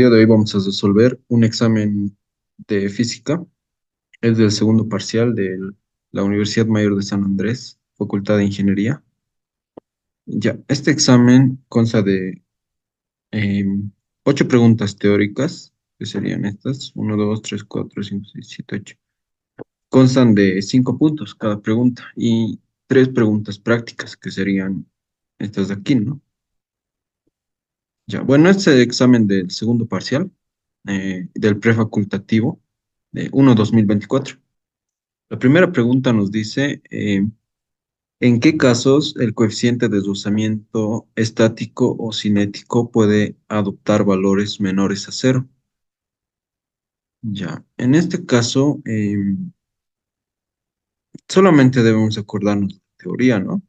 El día de hoy vamos a resolver un examen de física. Es del segundo parcial de la Universidad Mayor de San Andrés, Facultad de Ingeniería. Ya, este examen consta de ocho preguntas teóricas, que serían estas, uno, 2, 3, 4, 5, 6, 7, 8. Constan de 5 puntos cada pregunta y tres preguntas prácticas, que serían estas de aquí, ¿no? Ya, bueno, este examen del segundo parcial, del prefacultativo de 1-2024. La primera pregunta nos dice, ¿en qué casos el coeficiente de deslizamiento estático o cinético puede adoptar valores menores a cero? Ya, en este caso, solamente debemos acordarnos de la teoría, ¿no?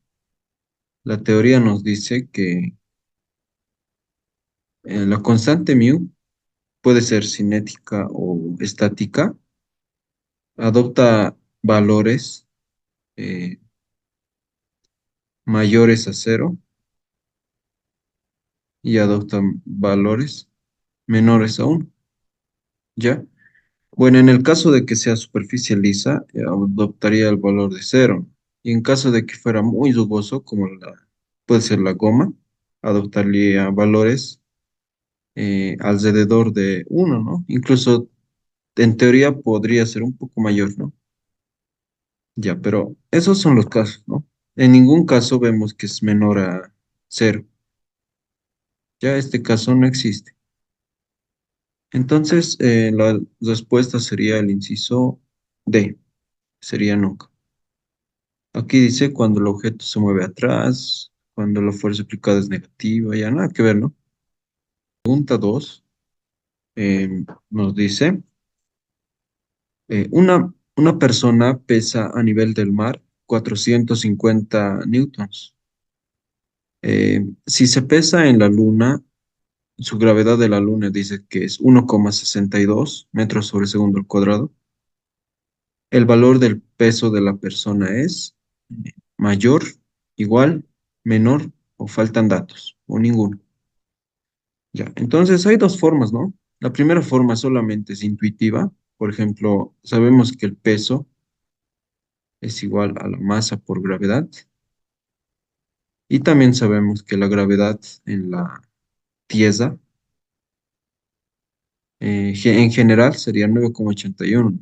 La teoría nos dice que la constante mu puede ser cinética o estática, adopta valores eh, mayores a cero y adoptan valores menores a uno, ¿ya? Bueno, en el caso de que sea superficie lisa, adoptaría el valor de cero. Y en caso de que fuera muy rugoso, como puede ser la goma, adoptaría valores alrededor de uno, ¿no? Incluso en teoría podría ser un poco mayor, ¿no? Ya, pero esos son los casos, ¿no? En ningún caso vemos que es menor a cero. Ya este caso no existe. Entonces, la respuesta sería el inciso D, sería nunca. Aquí dice cuando el objeto se mueve atrás, cuando la fuerza aplicada es negativa, ya nada que ver, ¿no? Pregunta 2 nos dice, una persona pesa a nivel del mar 450 newtons. Si se pesa en la luna, su gravedad de la luna dice que es 1,62 metros sobre segundo al cuadrado. El valor del peso de la persona es mayor, igual, menor o faltan datos o ninguno. Ya, entonces hay dos formas, ¿no? La primera forma solamente es intuitiva. Por ejemplo, sabemos que el peso es igual a la masa por gravedad y también sabemos que la gravedad en la Tierra en general sería 9,81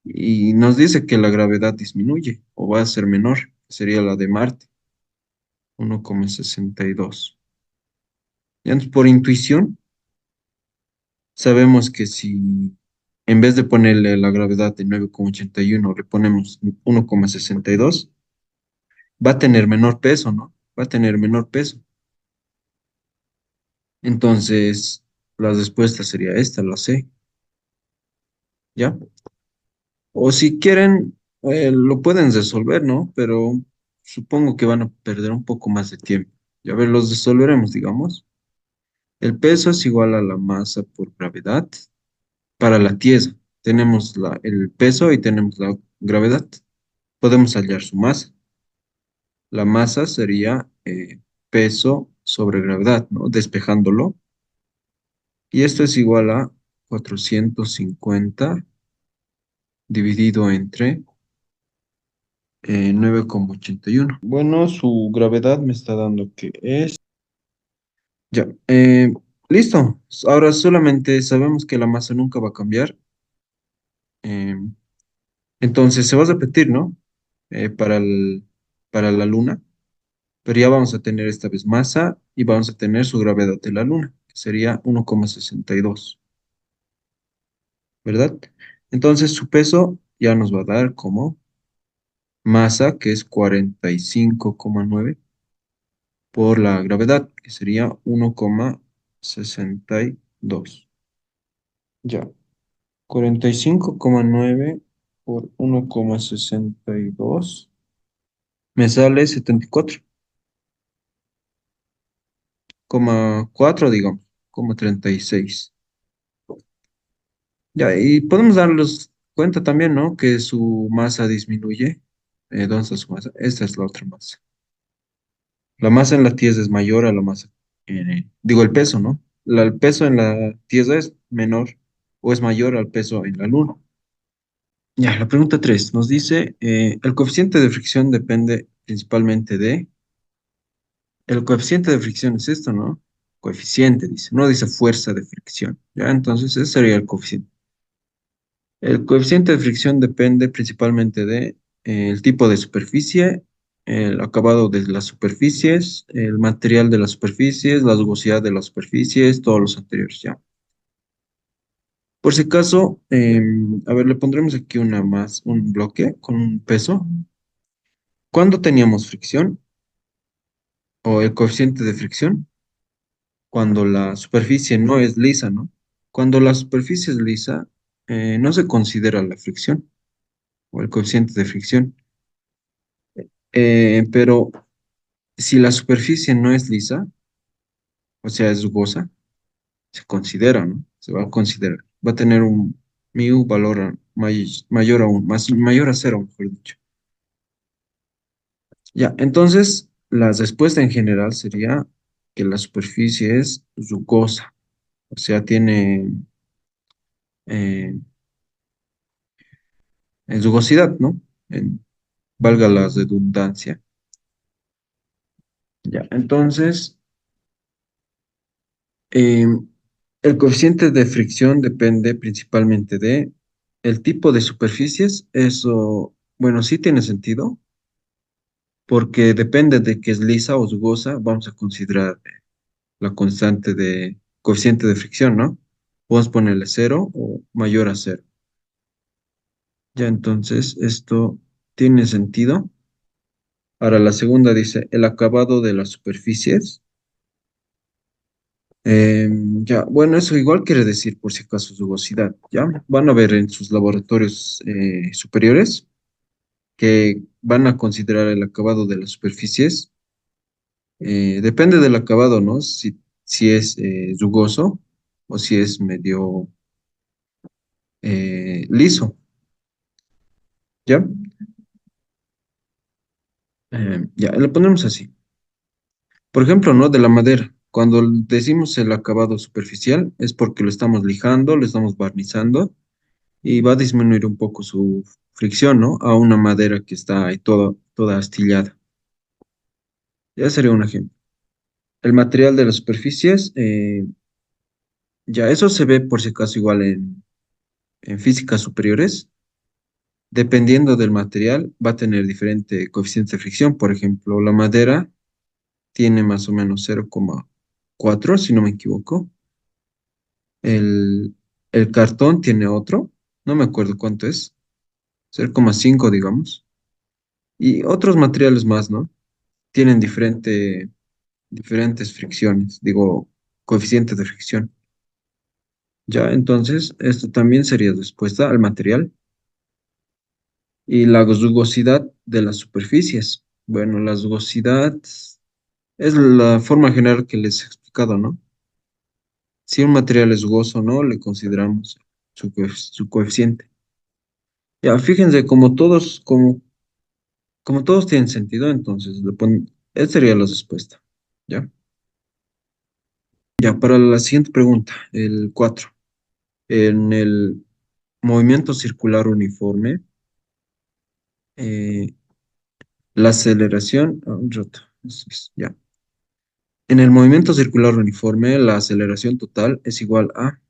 y nos dice que la gravedad disminuye o va a ser menor, que sería la de Marte, 1,62. Y entonces, por intuición, sabemos que si en vez de ponerle la gravedad de 9,81 le ponemos 1,62, va a tener menor peso, ¿no? Va a tener menor peso. Entonces, la respuesta sería esta, la C, ¿ya? O si quieren, lo pueden resolver, ¿no? Pero supongo que van a perder un poco más de tiempo. Ya ver, los resolveremos, digamos. El peso es igual a la masa por gravedad para la Tierra. Tenemos el peso y tenemos la gravedad. Podemos hallar su masa. La masa sería peso sobre gravedad, ¿no? Despejándolo. Y esto es igual a 450 dividido entre 9,81. Bueno, su gravedad me está dando que es... Ya, listo. Ahora solamente sabemos que la masa nunca va a cambiar. eh, entonces se va a repetir, ¿no? Para para la Luna. Pero ya vamos a tener esta vez masa y vamos a tener su gravedad de la Luna, que sería 1,62, ¿verdad? Entonces su peso ya nos va a dar como masa, que es 45,9, por la gravedad, que sería 1,62. Ya, 45,9 por 1,62 me sale 74,4, digamos, como 36. Ya, y podemos darles cuenta también, ¿no? Que su masa disminuye. ¿Dónde está su masa? Esta es la otra masa. La masa en la Tierra es mayor a la masa, digo, el peso, ¿no? el peso en la Tierra es menor o es mayor al peso en la Luna. Ya, la pregunta 3 nos dice, el coeficiente de fricción depende principalmente de... El coeficiente de fricción es esto, ¿no? Coeficiente, dice, no dice fuerza de fricción. Ya, entonces ese sería el coeficiente. El coeficiente de fricción depende principalmente de el tipo de superficie, el acabado de las superficies, el material de las superficies, la rugosidad de las superficies, todos los anteriores, ¿ya? Por si acaso, a ver, le pondremos aquí una más, un bloque con un peso. ¿Cuándo teníamos fricción o el coeficiente de fricción? Cuando la superficie no es lisa, ¿no? Cuando la superficie es lisa, no se considera la fricción o el coeficiente de fricción. Pero si la superficie no es lisa, o sea, es rugosa, se considera, ¿no? Se va a considerar. Va a tener un mu valor mayor aún, mayor a cero, mejor dicho. Ya, entonces la respuesta en general sería que la superficie es rugosa, o sea, tiene en rugosidad, ¿no? Valga la redundancia. Ya, entonces, eh, el coeficiente de fricción depende principalmente de el tipo de superficies. Eso, bueno, sí tiene sentido, porque depende de que es lisa o rugosa, vamos a considerar la constante de coeficiente de fricción, ¿no? Podemos ponerle cero o mayor a cero. Ya, entonces, esto tiene sentido. Ahora, la segunda dice, el acabado de las superficies. Ya, bueno, eso igual quiere decir por si acaso rugosidad, ¿ya? Van a ver en sus laboratorios superiores que van a considerar el acabado de las superficies. Depende del acabado, ¿no? Si es rugoso o si es medio liso, ¿ya? Ya, le ponemos así. Por ejemplo, ¿no? De la madera. Cuando decimos el acabado superficial es porque lo estamos lijando, lo estamos barnizando y va a disminuir un poco su fricción, ¿no? A una madera que está ahí toda astillada. Ya sería un ejemplo. El material de las superficies, ya eso se ve por si acaso igual en físicas superiores. Dependiendo del material, va a tener diferente coeficiente de fricción. Por ejemplo, la madera tiene más o menos 0,4, si no me equivoco. El, el cartón tiene otro, no me acuerdo cuánto es, 0,5, digamos. Y otros materiales más, ¿no? Tienen diferentes fricciones, digo, coeficientes de fricción. Ya, entonces, esto también sería respuesta al material y la rugosidad de las superficies. Bueno, la rugosidad es la forma general que les he explicado, ¿no? Si un material es rugoso o no, le consideramos su coeficiente. Ya, fíjense, como todos tienen sentido, entonces esa sería la respuesta. ¿Ya? Ya, para la siguiente pregunta, el 4. En el movimiento circular uniforme, eh, la aceleración, un rato, ya. En el movimiento circular uniforme, la aceleración total es igual a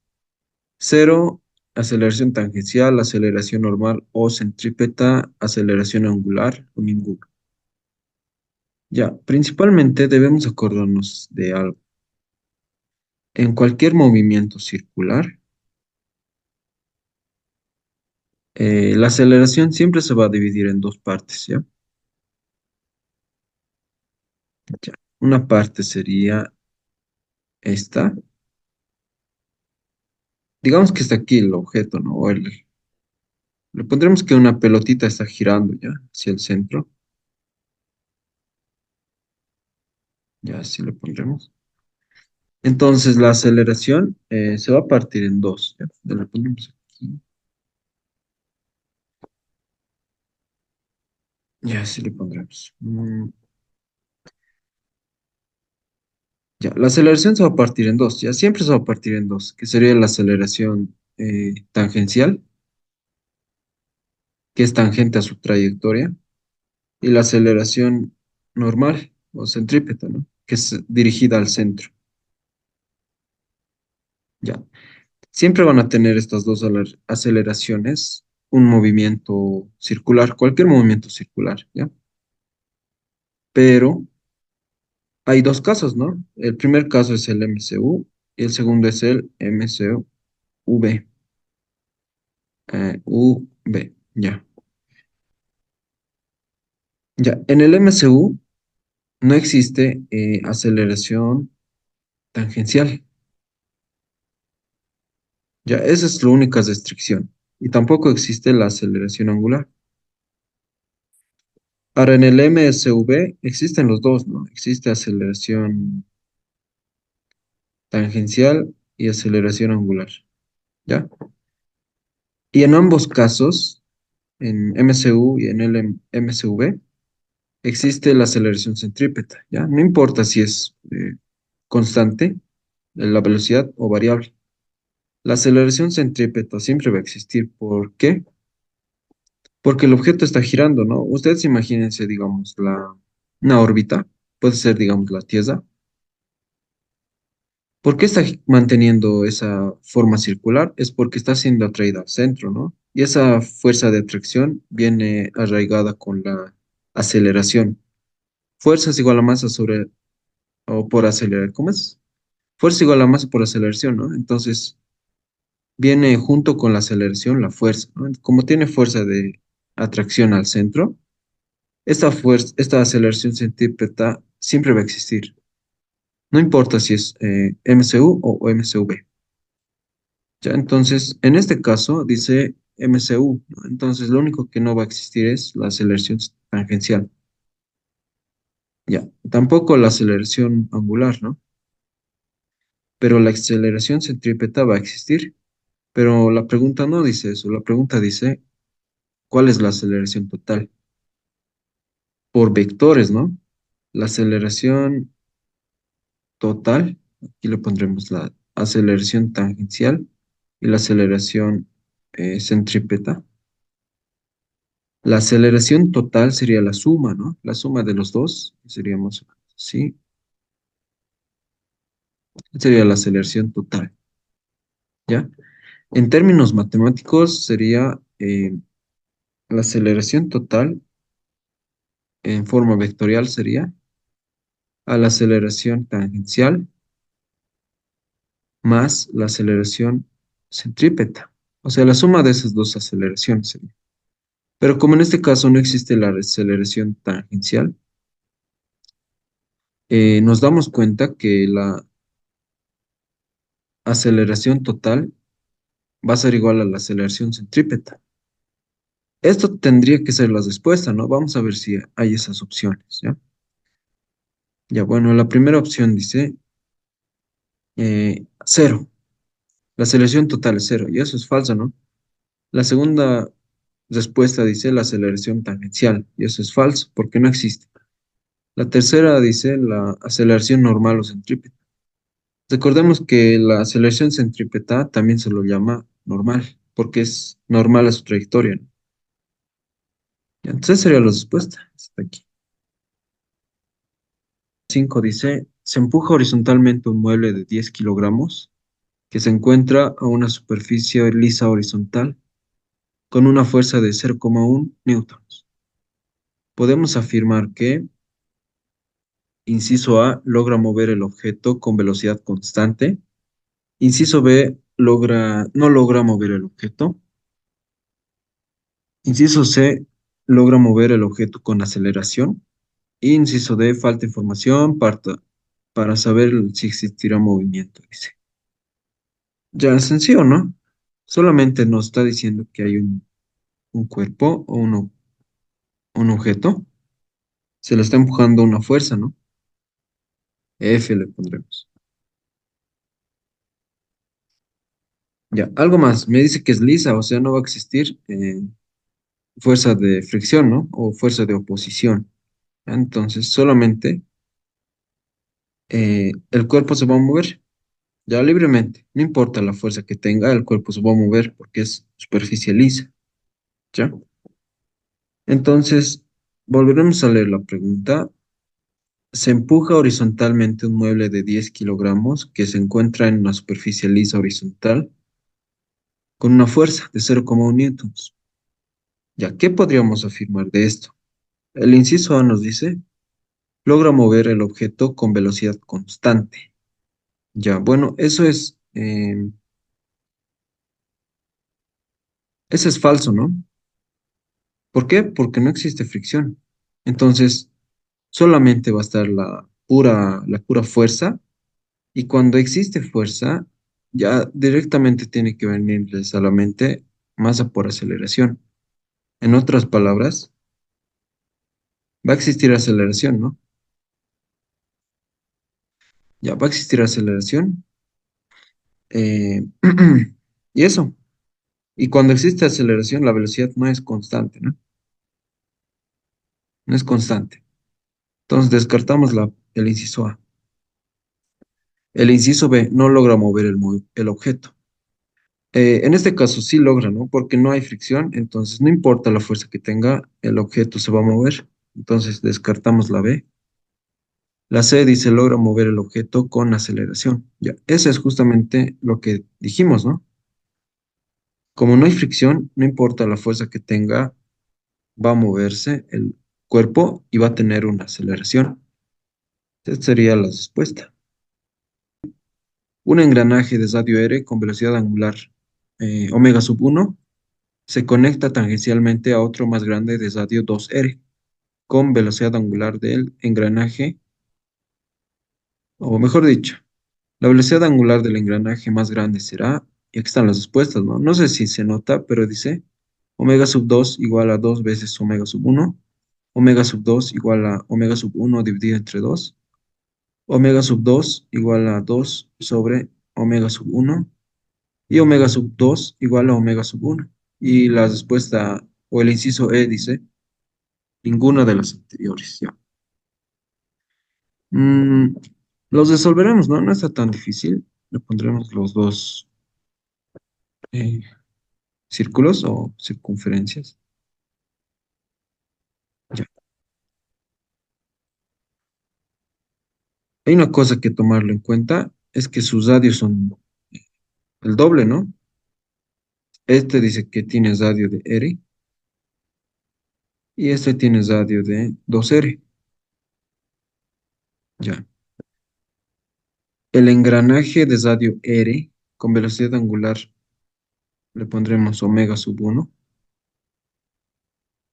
cero, aceleración tangencial, aceleración normal o centrípeta, aceleración angular o ninguna. Ya, principalmente debemos acordarnos de algo. En cualquier movimiento circular, la aceleración siempre se va a dividir en dos partes, ¿ya? Ya. Una parte sería esta. Digamos que está aquí el objeto, ¿no? Le pondremos que una pelotita está girando ya hacia el centro. Ya así le pondremos. Entonces la aceleración se va a partir en dos. ¿Ya? Le ponemos aquí. Ya así le pondremos. Ya, la aceleración se va a partir en dos, ya siempre se va a partir en dos, que sería la aceleración tangencial, que es tangente a su trayectoria, y la aceleración normal o centrípeta, ¿no? Que es dirigida al centro. Ya, siempre van a tener estas dos aceleraciones un movimiento circular, cualquier movimiento circular, ¿ya? Pero hay dos casos, ¿no? El primer caso es el MCU y el segundo es el MCV. UV, ya. Ya, en el MCU no existe aceleración tangencial. Ya, esa es la única restricción. Y tampoco existe la aceleración angular. Ahora, en el MSV existen los dos, ¿no? Existe aceleración tangencial y aceleración angular, ¿ya? Y en ambos casos, en MCU y en el MCV, existe la aceleración centrípeta, ¿ya? No importa si es constante, la velocidad o variable. La aceleración centrípeta siempre va a existir. ¿Por qué? Porque el objeto está girando, ¿no? Ustedes imagínense, digamos, una órbita, puede ser, digamos, la Tierra. ¿Por qué está manteniendo esa forma circular? Es porque está siendo atraída al centro, ¿no? Y esa fuerza de atracción viene arraigada con la aceleración. Fuerza es igual a masa sobre, o por acelerar, ¿cómo es? Fuerza igual a masa por aceleración, ¿no? Entonces, viene junto con la aceleración la fuerza, ¿no? Como tiene fuerza de atracción al centro, esta fuerza, esta aceleración centrípeta siempre va a existir. No importa si es MCU o MCV. Ya, entonces, en este caso dice MCU, ¿no? Entonces, lo único que no va a existir es la aceleración tangencial. Ya, tampoco la aceleración angular, ¿no? Pero la aceleración centrípeta va a existir. Pero la pregunta no dice eso. La pregunta dice, ¿cuál es la aceleración total? Por vectores, ¿no? La aceleración total, aquí le pondremos la aceleración tangencial y la aceleración centrípeta. La aceleración total sería la suma, ¿no? La suma de los dos, seríamos, sí, sería la aceleración total, ¿ya? En términos matemáticos sería la aceleración total en forma vectorial sería a la aceleración tangencial más la aceleración centrípeta. O sea, la suma de esas dos aceleraciones sería. Pero como en este caso no existe la aceleración tangencial, nos damos cuenta que la aceleración total va a ser igual a la aceleración centrípeta. Esto tendría que ser la respuesta, ¿no? Vamos a ver si hay esas opciones, ¿ya? Ya, bueno, la primera opción dice cero. La aceleración total es cero, y eso es falso, ¿no? La segunda respuesta dice la aceleración tangencial, y eso es falso, porque no existe. La tercera dice la aceleración normal o centrípeta. Recordemos que la aceleración centrípeta también se lo llama normal, porque es normal a su trayectoria, ¿no? Ya, entonces sería la respuesta. Hasta aquí. 5 dice, se empuja horizontalmente un mueble de 10 kilogramos que se encuentra a una superficie lisa horizontal con una fuerza de 0,1 newtons. Podemos afirmar que, inciso A, logra mover el objeto con velocidad constante. Inciso B, no logra mover el objeto. Inciso C, logra mover el objeto con aceleración. Y inciso D, falta información para saber si existirá movimiento, dice. Ya es sencillo, ¿no? Solamente nos está diciendo que hay un cuerpo o un objeto. Se le está empujando una fuerza, ¿no? F le pondremos. Ya, algo más. Me dice que es lisa, o sea, no va a existir fuerza de fricción, ¿no? O fuerza de oposición. Entonces, solamente el cuerpo se va a mover ya libremente. No importa la fuerza que tenga, el cuerpo se va a mover porque es superficie lisa, ¿ya? Entonces, volveremos a leer la pregunta. Se empuja horizontalmente un mueble de 10 kilogramos que se encuentra en una superficie lisa horizontal con una fuerza de 0,1 newtons. ¿Ya qué podríamos afirmar de esto? El inciso A nos dice, logra mover el objeto con velocidad constante. Ya, bueno, eso es falso, ¿no? ¿Por qué? Porque no existe fricción. Entonces, solamente va a estar la pura fuerza, y cuando existe fuerza, ya directamente tiene que venirles a la mente masa por aceleración. En otras palabras, va a existir aceleración, ¿no? Ya va a existir aceleración. eh, y eso. Y cuando existe aceleración, la velocidad no es constante, ¿no? No es constante. Entonces descartamos el inciso A. El inciso B no logra mover el objeto. En este caso sí logra, ¿no? Porque no hay fricción, entonces no importa la fuerza que tenga, el objeto se va a mover. Entonces descartamos la B. La C dice logra mover el objeto con aceleración. Ya, ese es justamente lo que dijimos, ¿no? Como no hay fricción, no importa la fuerza que tenga, va a moverse el cuerpo y va a tener una aceleración. Esta sería la respuesta. Un engranaje de radio R con velocidad angular omega sub 1 se conecta tangencialmente a otro más grande de radio 2R con velocidad angular del engranaje, o mejor dicho, la velocidad angular del engranaje más grande será, y aquí están las respuestas, ¿no? No sé si se nota, pero dice omega sub 2 igual a 2 veces omega sub 1, omega sub 2 igual a omega sub 1 dividido entre 2, omega sub 2 igual a 2 sobre omega sub 1 y omega sub 2 igual a omega sub 1. Y la respuesta o el inciso E dice ninguna de las anteriores, ya. Mm, los resolveremos, ¿no? No está tan difícil. Le pondremos los dos eh, círculos o circunferencias. Ya. Hay una cosa que tomarlo en cuenta, es que sus radios son el doble, ¿no? Este dice que tiene radio de R y este tiene radio de 2R. Ya. El engranaje de radio R con velocidad angular le pondremos omega sub 1.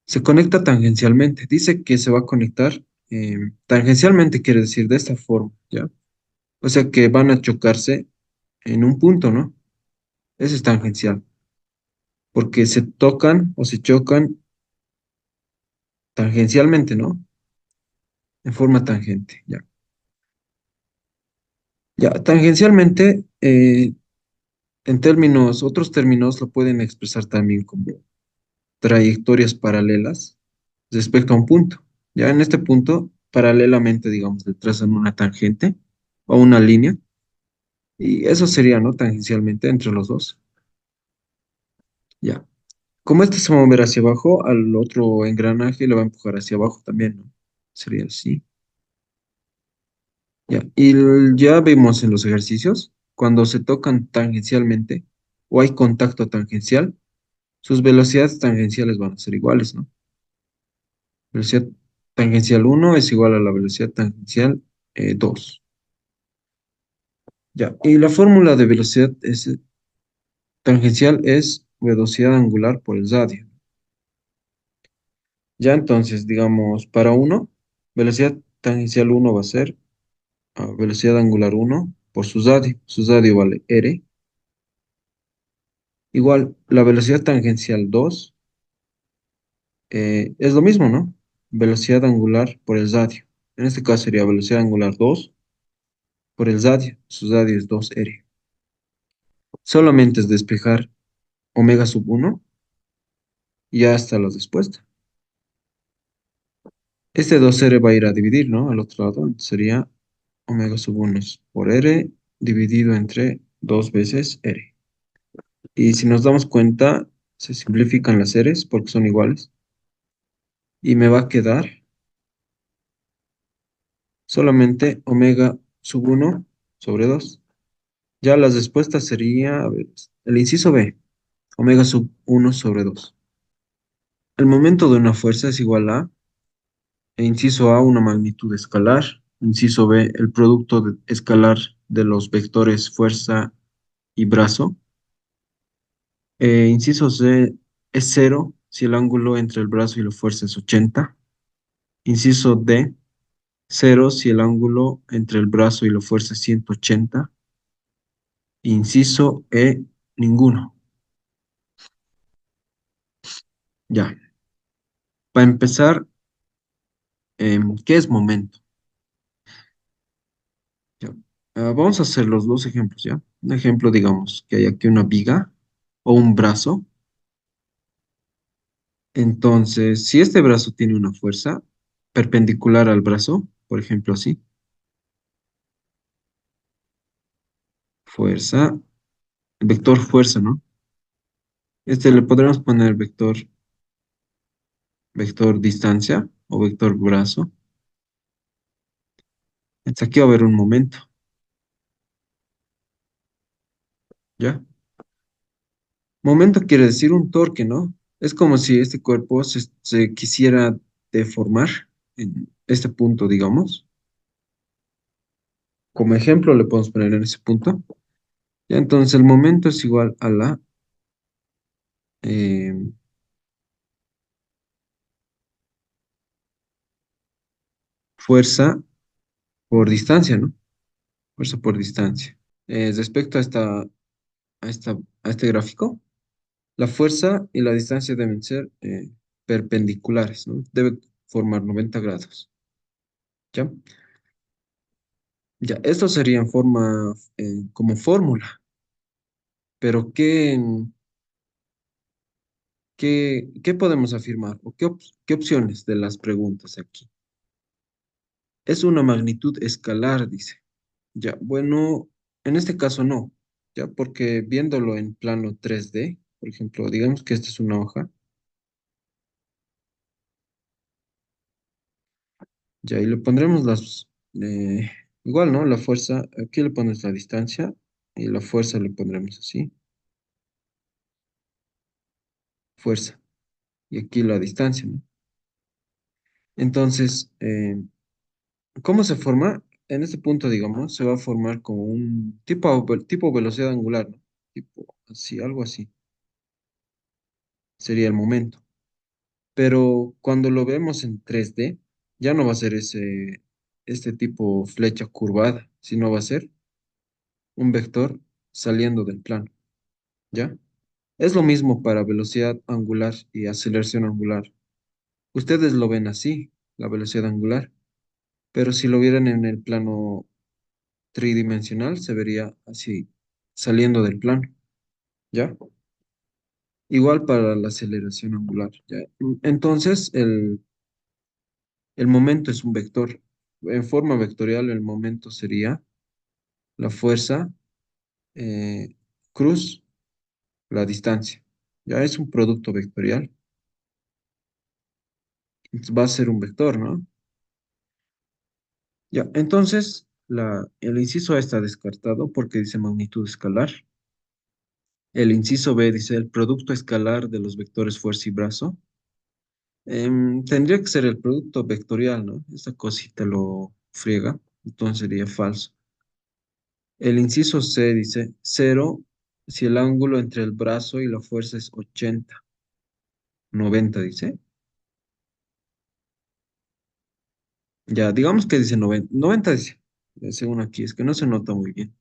Se conecta tangencialmente. Dice que se va a conectar tangencialmente, quiere decir de esta forma, ¿ya? O sea que van a chocarse en un punto, ¿no? Ese es tangencial, porque se tocan o se chocan tangencialmente, ¿no? En forma tangente, ya. Ya, tangencialmente, otros términos lo pueden expresar también como trayectorias paralelas respecto a un punto. Ya en este punto, paralelamente, digamos, le trazan una tangente o una línea, y eso sería, ¿no? Tangencialmente entre los dos. Ya. Como este se va a mover hacia abajo, al otro engranaje le va a empujar hacia abajo también, ¿no? Sería así. Ya. Y ya vimos en los ejercicios, cuando se tocan tangencialmente o hay contacto tangencial, sus velocidades tangenciales van a ser iguales, ¿no? Velocidad tangencial 1 es igual a la velocidad tangencial 2. Ya. Y la fórmula de velocidad tangencial es velocidad angular por el radio. Ya entonces, digamos, para uno, velocidad tangencial uno va a ser velocidad angular uno por su radio. Su radio vale R. Igual, la velocidad tangencial 2 es lo mismo, ¿no? Velocidad angular por el radio. En este caso sería velocidad angular 2 por el radio. Su radio es 2R. Solamente es despejar omega sub 1 y ya está la respuesta. Este 2R va a ir a dividir, ¿no? Al otro lado, entonces sería omega sub 1 por R dividido entre 2 veces R. Y si nos damos cuenta, se simplifican las R's porque son iguales. Y me va a quedar solamente omega sub 1 sobre 2. Ya las respuestas sería, a ver, el inciso B, omega sub 1 sobre 2. El momento de una fuerza es igual a, inciso A, una magnitud escalar, inciso B, el producto escalar de los vectores fuerza y brazo. Inciso C es cero si el ángulo entre el brazo y la fuerza es 80. Inciso D, cero si el ángulo entre el brazo y la fuerza es 180. Inciso E, ninguno. Ya. Para empezar, ¿qué es momento? Ya. Vamos a hacer los dos ejemplos, ¿ya? Un ejemplo, digamos, que hay aquí una viga o un brazo. Entonces, si este brazo tiene una fuerza perpendicular al brazo, por ejemplo, así, fuerza, vector fuerza, ¿no? Este le podremos poner vector distancia o vector brazo. Entonces aquí va a haber un momento, ¿ya? Momento quiere decir un torque, ¿no? Es como si este cuerpo se quisiera deformar en este punto, digamos. Como ejemplo le podemos poner en ese punto. Ya, entonces el momento es igual a la eh, fuerza por distancia, ¿no? Fuerza por distancia. Respecto a este gráfico, la fuerza y la distancia deben ser perpendiculares, ¿no? Debe formar 90 grados. ¿Ya? Ya, esto sería en forma, como fórmula, pero ¿qué podemos afirmar? ¿O qué opciones de las preguntas aquí? Es una magnitud escalar, dice. Ya, bueno, en este caso no, ya, porque viéndolo en plano 3D, por ejemplo, digamos que esta es una hoja, ya, y le pondremos igual, ¿no? La fuerza, aquí le pones la distancia y la fuerza le pondremos así, fuerza, y aquí la distancia, ¿no? Entonces, ¿cómo se forma? En este punto, digamos, se va a formar como un tipo velocidad angular, ¿no? Tipo así, algo así, sería el momento. Pero cuando lo vemos en 3D, ya no va a ser este tipo flecha curvada, sino va a ser un vector saliendo del plano, ¿ya? Es lo mismo para velocidad angular y aceleración angular. Ustedes lo ven así, la velocidad angular, pero si lo vieran en el plano tridimensional, se vería así, saliendo del plano, ¿ya? Igual para la aceleración angular, ¿ya? Entonces, el momento es un vector. En forma vectorial, el momento sería la fuerza cruz la distancia. Ya es un producto vectorial. Entonces va a ser un vector, ¿no? Ya, entonces el inciso A está descartado porque dice magnitud escalar. El inciso B dice el producto escalar de los vectores fuerza y brazo. Tendría que ser el producto vectorial, ¿no? Esta cosita lo friega, entonces sería falso. El inciso C dice cero si el ángulo entre el brazo y la fuerza es 80. 90 dice. Ya, digamos que dice 90. 90 dice, según aquí, es que no se nota muy bien.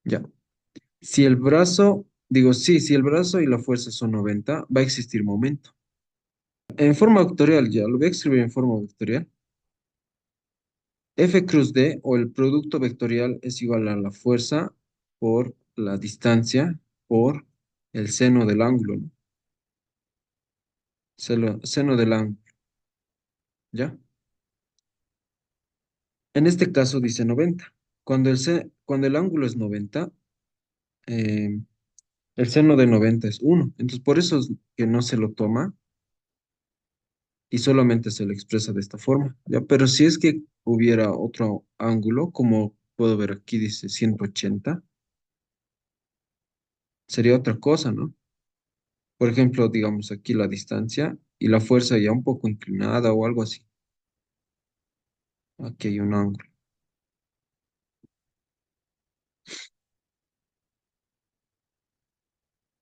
Ya. Si el brazo, digo, sí, si el brazo y la fuerza son 90, va a existir momento. En forma vectorial, ya, lo voy a escribir en forma vectorial. F cruz D o el producto vectorial es igual a la fuerza por la distancia por el seno del ángulo, ¿no? Seno del ángulo, ¿ya? En este caso dice 90. Cuando el ángulo es 90, eh, el seno de 90 es 1. Entonces, por eso es que no se lo toma y solamente se le expresa de esta forma, ¿ya? Pero si es que hubiera otro ángulo, como puedo ver aquí, dice 180, sería otra cosa, ¿no? Por ejemplo, digamos aquí la distancia y la fuerza ya un poco inclinada o algo así. Aquí hay un ángulo,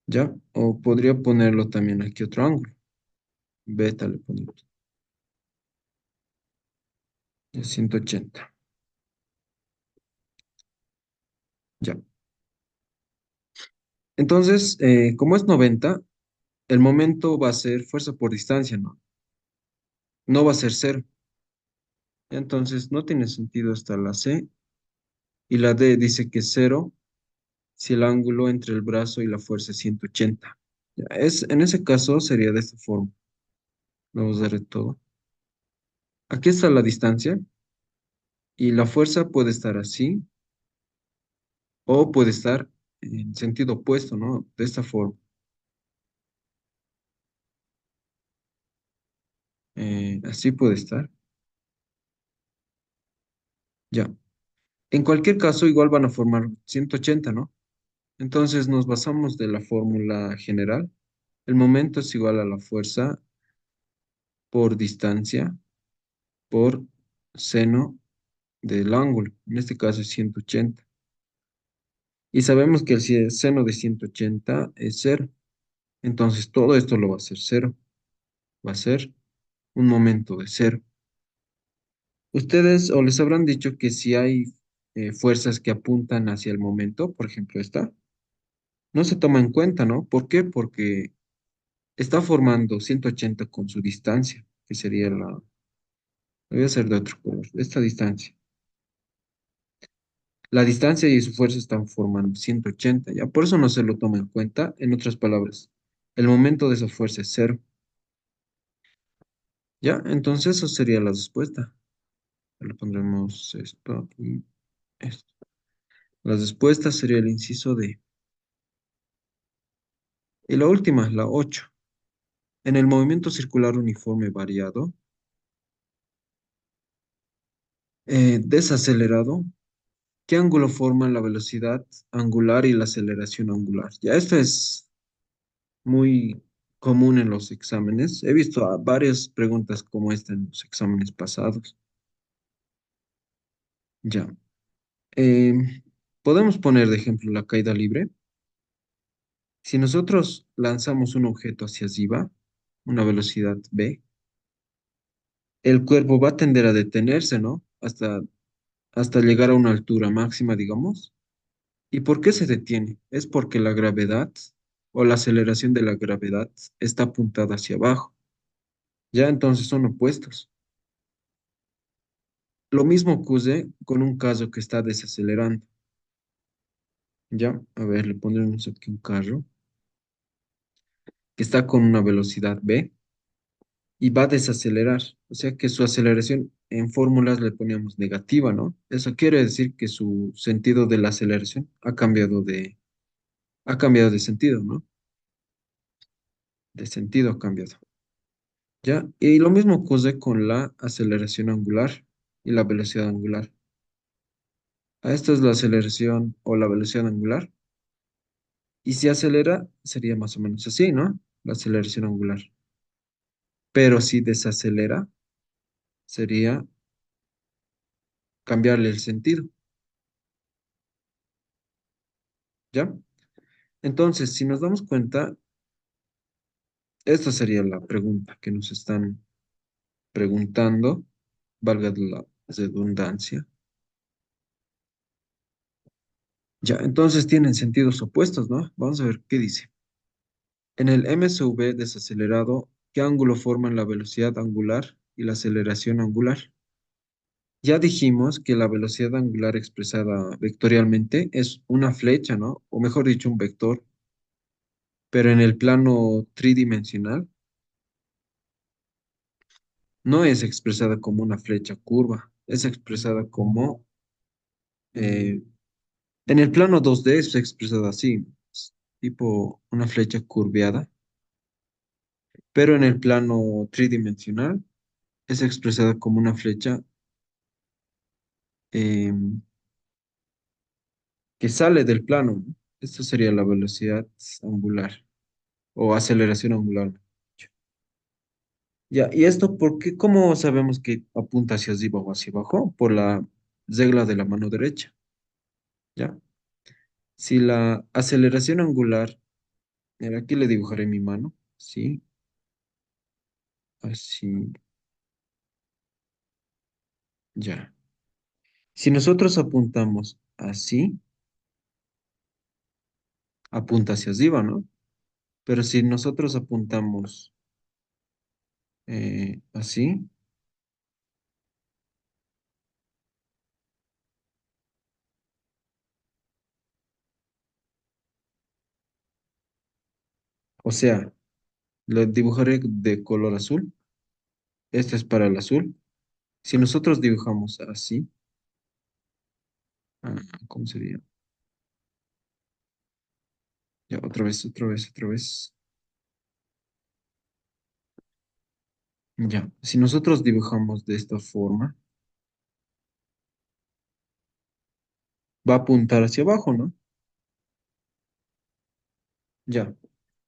¿ya? O podría ponerlo también aquí otro ángulo. Beta le ponemos, de 180, ya. Entonces, como es 90, el momento va a ser fuerza por distancia, ¿no? No va a ser cero. Entonces, no tiene sentido hasta la C. Y la D dice que es cero si el ángulo entre el brazo y la fuerza es 180. Ya, en ese caso sería de esta forma. Vamos a dar todo. Aquí está la distancia y la fuerza puede estar así o puede estar en sentido opuesto, ¿no? De esta forma. Así puede estar. Ya. En cualquier caso, igual van a formar 180, ¿no? Entonces nos basamos de la fórmula general. El momento es igual a la fuerza por distancia por seno del ángulo. En este caso es 180. Y sabemos que el seno de 180 es cero. Entonces todo esto lo va a ser cero. Va a ser un momento de cero. Ustedes o les habrán dicho que si hay fuerzas que apuntan hacia el momento, por ejemplo esta, no se toma en cuenta, ¿no? ¿Por qué? Porque está formando 180 con su distancia, que sería la, voy a hacer de otro color, esta distancia. La distancia y su fuerza están formando 180, ya por eso no se lo toma en cuenta. En otras palabras, el momento de esa fuerza es cero, ya. Entonces eso sería la respuesta. Le pondremos esto y esto. La respuesta sería el inciso D. Y la última, la 8. En el movimiento circular uniforme variado, desacelerado, ¿qué ángulo forman la velocidad angular y la aceleración angular? Ya esto es muy común en los exámenes. He visto varias preguntas como esta en los exámenes pasados. Ya. Eh, Podemos poner de ejemplo la caída libre. Si nosotros lanzamos un objeto hacia arriba, una velocidad v, el cuerpo va a tender a detenerse, ¿no? Hasta llegar a una altura máxima, digamos. ¿Y por qué se detiene? Es porque la gravedad o la aceleración de la gravedad está apuntada hacia abajo. Ya entonces son opuestos. Lo mismo ocurre con un caso que está desacelerando. Ya, a ver, le pondremos aquí un carro que está con una velocidad v y va a desacelerar. O sea que su aceleración en fórmulas le poníamos negativa, ¿no? Eso quiere decir que su sentido de la aceleración ha cambiado de sentido, ¿no? De sentido ha cambiado. Ya, y lo mismo ocurre con la aceleración angular y la velocidad angular. A esto es la aceleración o la velocidad angular. Y si acelera, sería más o menos así, ¿no? La aceleración angular. Pero si desacelera, sería cambiarle el sentido, ¿ya? Entonces, si nos damos cuenta, esta sería la pregunta que nos están preguntando, valga la redundancia. Ya, entonces tienen sentidos opuestos, ¿no? Vamos a ver qué dice. En el MSV desacelerado, ¿qué ángulo forman la velocidad angular y la aceleración angular? Ya dijimos que la velocidad angular expresada vectorialmente es una flecha, ¿no? O mejor dicho, un vector, pero en el plano tridimensional no es expresada como una flecha curva, es expresada como, eh, en el plano 2D es expresada así, tipo una flecha curveada, pero en el plano tridimensional es expresada como una flecha em, que sale del plano, ¿no? Esto sería la velocidad angular o aceleración angular. Ya, ¿y esto por qué? ¿Cómo sabemos que apunta hacia arriba o hacia abajo? Por la regla de la mano derecha, ¿ya? Si la aceleración angular, mira, aquí le dibujaré mi mano, sí, así, ya. Si nosotros apuntamos así, apunta hacia arriba, ¿no? Pero si nosotros apuntamos así, o sea, lo dibujaré de color azul, este es para el azul. Si nosotros dibujamos así, ah, ¿cómo sería? Ya, otra vez, otra vez, otra vez. Ya, si nosotros dibujamos de esta forma, va a apuntar hacia abajo, ¿no? Ya.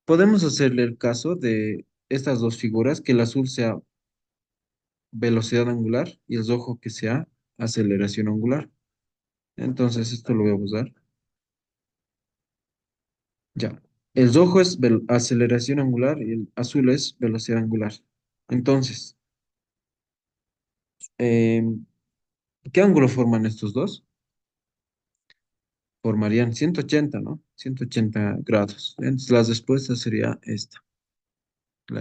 Podemos hacerle el caso de estas dos figuras, que el azul sea velocidad angular y el rojo que sea aceleración angular. Entonces, esto lo voy a usar. Ya. El rojo es aceleración angular y el azul es velocidad angular. Entonces, em, ¿qué ángulo forman estos dos? Formarían 180, ¿no? 180 grados. Entonces, la respuesta sería esta,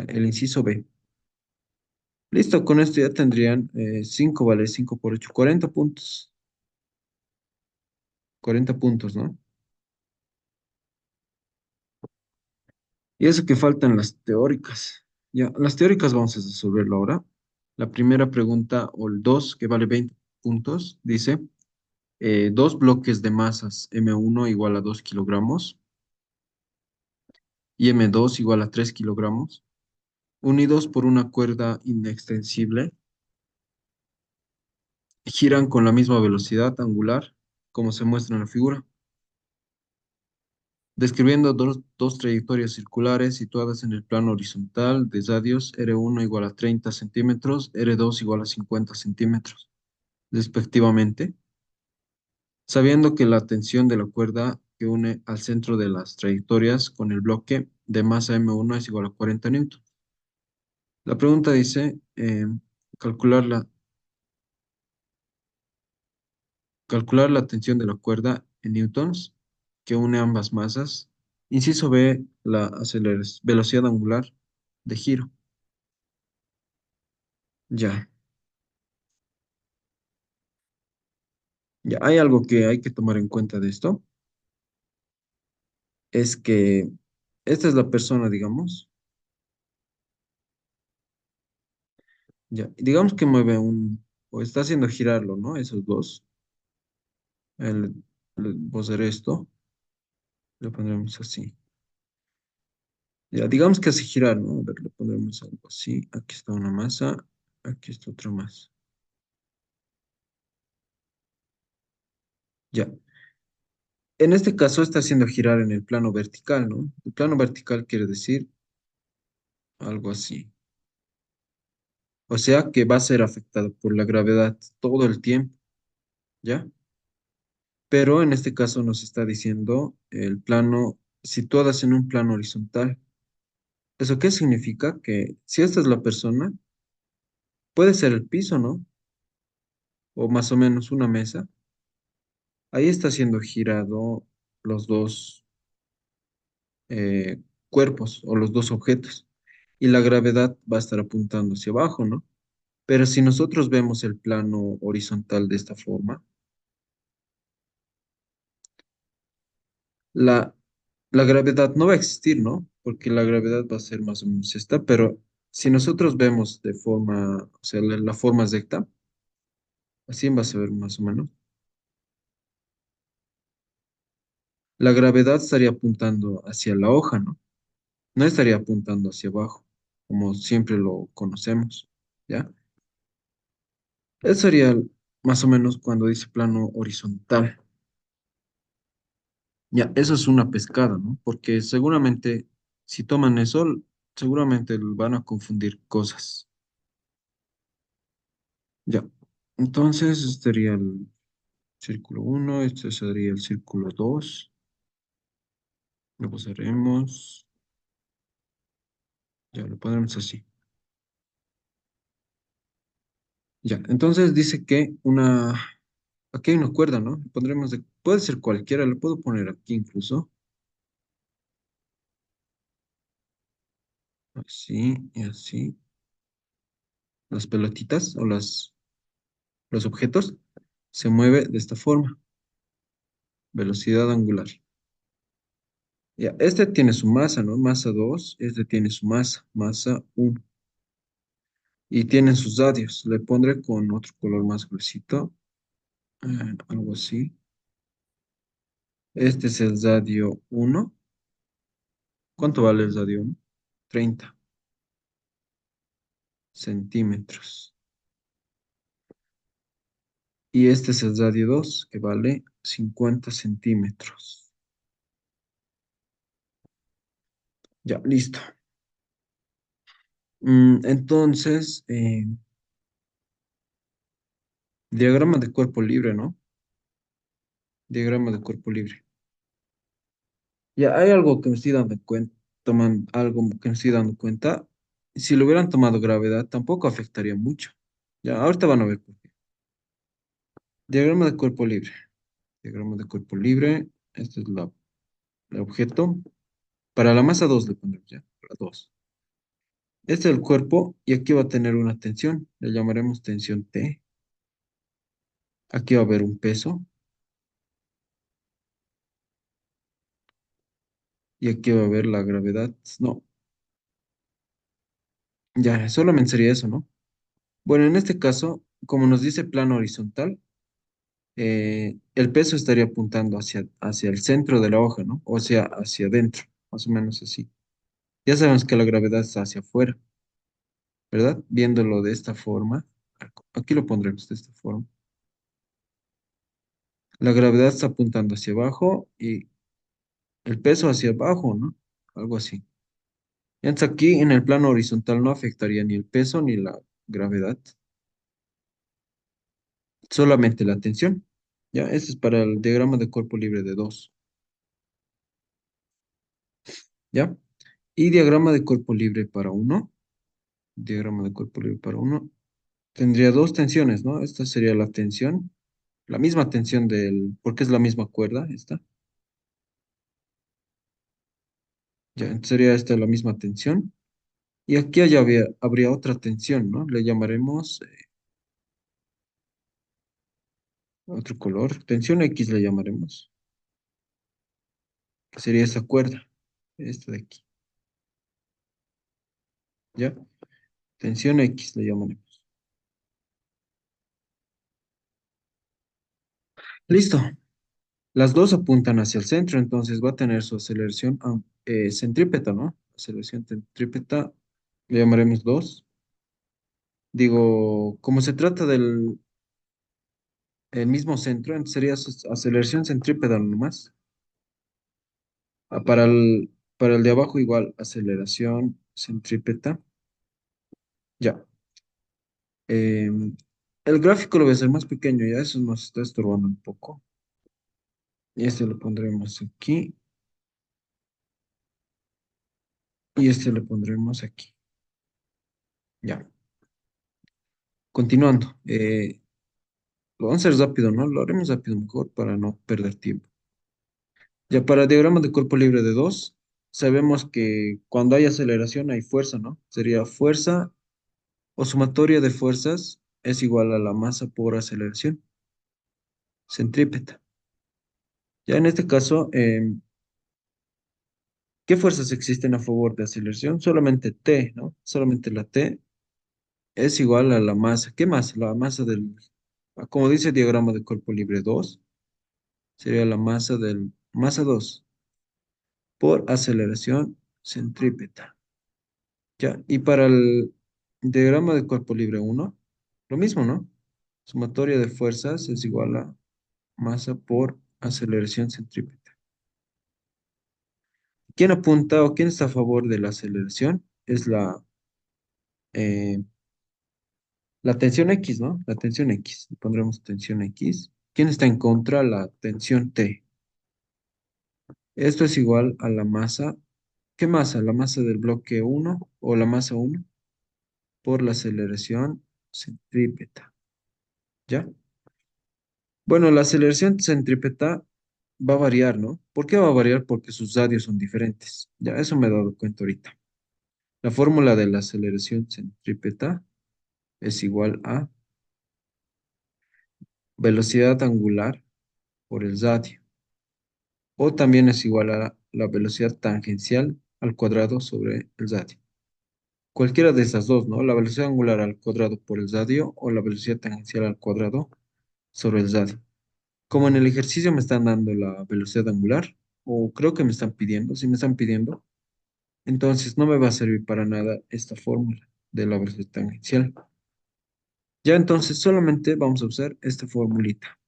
el inciso B. Listo, con esto ya tendrían 5, vale 5 por 8, 40 puntos. 40 puntos, ¿no? Y eso que faltan las teóricas. Ya, las teóricas vamos a resolverlo ahora. La primera pregunta, o el 2 que vale 20 puntos, dice, dos bloques de masas M1 igual a 2 kilogramos y M2 igual a 3 kilogramos, unidos por una cuerda inextensible, giran con la misma velocidad angular, como se muestra en la figura, describiendo dos trayectorias circulares situadas en el plano horizontal de radios R1 igual a 30 centímetros, R2 igual a 50 centímetros, respectivamente, sabiendo que la tensión de la cuerda que une al centro de las trayectorias con el bloque de masa M1 es igual a 40 newton. La pregunta dice, calcular calcular la tensión de la cuerda en newtons que une ambas masas. Inciso B, la velocidad angular de giro. Ya, ya hay algo que hay que tomar en cuenta de esto, es que esta es la persona, digamos, ya, digamos que mueve o está haciendo girarlo, ¿no? Esos dos. El, Vos hacer esto, le pondremos así. Ya, digamos que hace girar, ¿no? A ver, le pondremos algo así. Aquí está una masa, aquí está otra más. Ya. En este caso está haciendo girar en el plano vertical, ¿no? El plano vertical quiere decir algo así. O sea que va a ser afectado por la gravedad todo el tiempo, ¿ya? Pero en este caso nos está diciendo el plano, situadas en un plano horizontal. ¿Eso qué significa? Que si esta es la persona, puede ser el piso, ¿no? O más o menos una mesa. Ahí está siendo girado los dos eh, cuerpos o los dos objetos. Y la gravedad va a estar apuntando hacia abajo, ¿no? Pero si nosotros vemos el plano horizontal de esta forma, la, la gravedad no va a existir, ¿no? Porque la gravedad va a ser más o menos esta, pero Si nosotros vemos de forma, o sea, la forma recta, así vas a ver más o menos, la gravedad estaría apuntando hacia la hoja, ¿no? No estaría apuntando hacia abajo, como siempre lo conocemos, ¿ya? Eso sería más o menos cuando dice plano horizontal. Ya, eso es una pescada, ¿no? Porque seguramente, si toman eso, seguramente van a confundir cosas. Ya. Entonces, este sería el círculo uno, este sería el círculo 2. Lo pasaremos, ya lo pondremos así. Ya, entonces dice que aquí hay una cuerda, ¿no? Pondremos puede ser cualquiera, lo puedo poner aquí incluso, así y así. Las pelotitas o los objetos se mueve de esta forma, velocidad angular. Ya, este tiene su masa, ¿no? Masa 2, este tiene su masa, masa 1. Y tienen sus radios. Le pondré con otro color más gruesito, algo así. Este es el radio 1. ¿Cuánto vale el radio 1? 30 centímetros. Y este es el radio 2, que vale 50 centímetros. Ya, listo. Entonces, diagrama de cuerpo libre, ¿no? Diagrama de cuerpo libre. Ya, hay algo que me estoy dando cuenta, toman algo que me estoy dando cuenta. Si lo hubieran tomado gravedad, tampoco afectaría mucho. Ya, ahorita van a ver por qué. Diagrama de cuerpo libre. Diagrama de cuerpo libre. Este es el objeto. Para la masa 2 le pondremos ya. Para 2. Este es el cuerpo y aquí va a tener una tensión. Le llamaremos tensión T. Aquí va a haber un peso y aquí va a haber la gravedad. No, ya, solamente sería eso, ¿no? Bueno, en este caso, como nos dice plano horizontal, el peso estaría apuntando hacia el centro de la hoja, ¿no? O sea, hacia adentro, más o menos así. Ya sabemos que la gravedad está hacia afuera, ¿verdad? Viéndolo de esta forma, aquí lo pondremos de esta forma. La gravedad está apuntando hacia abajo y el peso hacia abajo, ¿no? Algo así. Entonces aquí en el plano horizontal no afectaría ni el peso ni la gravedad, solamente la tensión. Ya, ese es para el diagrama de cuerpo libre de 2. ¿Ya? Y diagrama de cuerpo libre para uno. Diagrama de cuerpo libre para uno. Tendría dos tensiones, ¿no? Esta sería la tensión, la misma tensión porque es la misma cuerda, esta. Ya, entonces sería esta la misma tensión. Y aquí habría otra tensión, ¿no? Le llamaremos otro color. Tensión X le llamaremos, que sería esa cuerda, esta de aquí, ¿ya? Tensión X le llamaremos. Listo. Las dos apuntan hacia el centro, entonces va a tener su aceleración centrípeta, ¿no? Aceleración centrípeta, le llamaremos 2. Digo, como se trata del el mismo centro, entonces sería aceleración centrípeta nomás. Para el de abajo igual, aceleración centrípeta. Ya. El gráfico lo voy a hacer más pequeño, ya eso nos está estorbando un poco. Y este lo pondremos aquí y este lo pondremos aquí. Ya. Continuando. Lo vamos a hacer rápido, ¿no? Lo haremos rápido mejor para no perder tiempo. Ya para diagrama de cuerpo libre de 2 sabemos que cuando hay aceleración hay fuerza, ¿no? Sería fuerza o sumatoria de fuerzas es igual a la masa por aceleración, centrípeta. Ya en este caso, ¿Qué fuerzas existen a favor de aceleración? Solamente T, ¿no? Solamente la T es igual a la masa. ¿Qué masa? La masa del, como dice el diagrama de cuerpo libre 2 sería la masa del, masa 2 por aceleración centrípeta. ¿Ya? Y para el diagrama de cuerpo libre uno lo mismo, ¿no? Sumatoria de fuerzas es igual a masa por aceleración centrípeta. ¿Quién apunta o quién está a favor de la aceleración? Es eh, la tensión X, ¿no? La tensión X. Pondremos tensión X. ¿Quién está en contra? La tensión T. Esto es igual a la masa. ¿Qué masa? La masa del bloque uno o la masa uno por la aceleración centrípeta. ¿Ya? Bueno, la aceleración centrípeta va a variar, ¿no? ¿Por qué va a variar? Porque sus radios son diferentes. Ya, eso me he dado cuenta ahorita. La fórmula de la aceleración centrípeta es igual a velocidad angular por el radio. O también es igual a la velocidad tangencial al cuadrado sobre el radio. Cualquiera de esas dos, ¿no? La velocidad angular al cuadrado por el radio o la velocidad tangencial al cuadrado sobre el radio. Como en el ejercicio me están dando la velocidad angular, o creo que me están pidiendo, si me están pidiendo, entonces no me va a servir para nada esta fórmula de la velocidad tangencial. Ya entonces solamente vamos a usar esta formulita,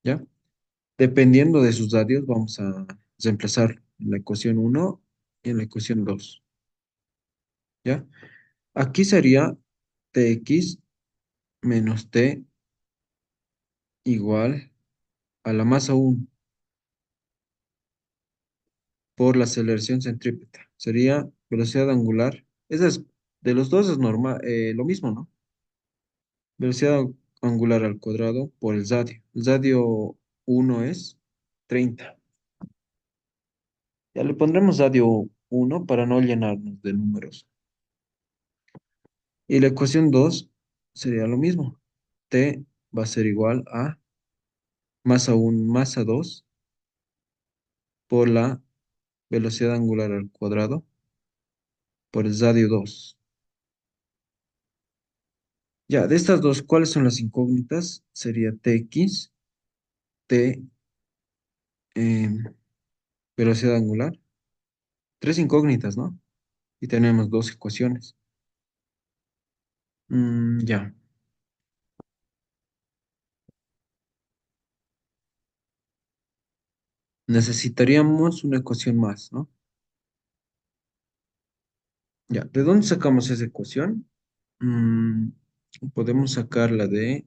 ¿ya? Dependiendo de sus radios, vamos a reemplazar en la ecuación uno y en la ecuación 2, ¿ya? Aquí sería Tx menos T igual a la masa uno por la aceleración centrípeta. Sería velocidad angular. Esa es, de los dos es normal, lo mismo, ¿no? Velocidad angular al cuadrado por el radio. El radio uno es 30. Ya le pondremos radio uno para no llenarnos de números. Y la ecuación 2 sería lo mismo. T va a ser igual a masa 1, masa 2 por la velocidad angular al cuadrado por el radio 2. Ya, de estas dos, ¿cuáles son las incógnitas? Sería Tx, T, velocidad angular. Tres incógnitas, ¿no? Y tenemos dos ecuaciones. Ya. Necesitaríamos una ecuación más, ¿no? Ya. ¿De dónde sacamos esa ecuación? Mm, podemos sacarla de...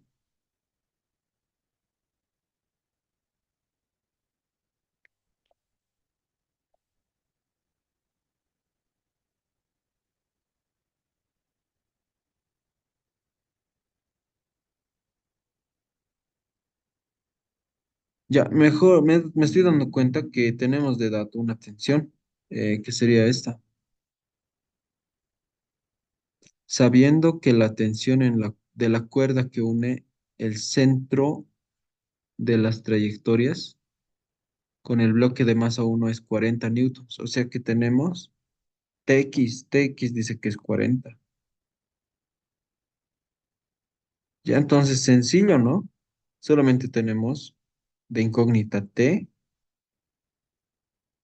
Ya, mejor, me estoy dando cuenta que tenemos de dato una tensión, que sería esta. Sabiendo que la tensión de la cuerda que une el centro de las trayectorias con el bloque de masa uno es 40 newtons. O sea que tenemos Tx dice que es 40. Ya entonces sencillo, ¿no? Solamente tenemos de incógnita T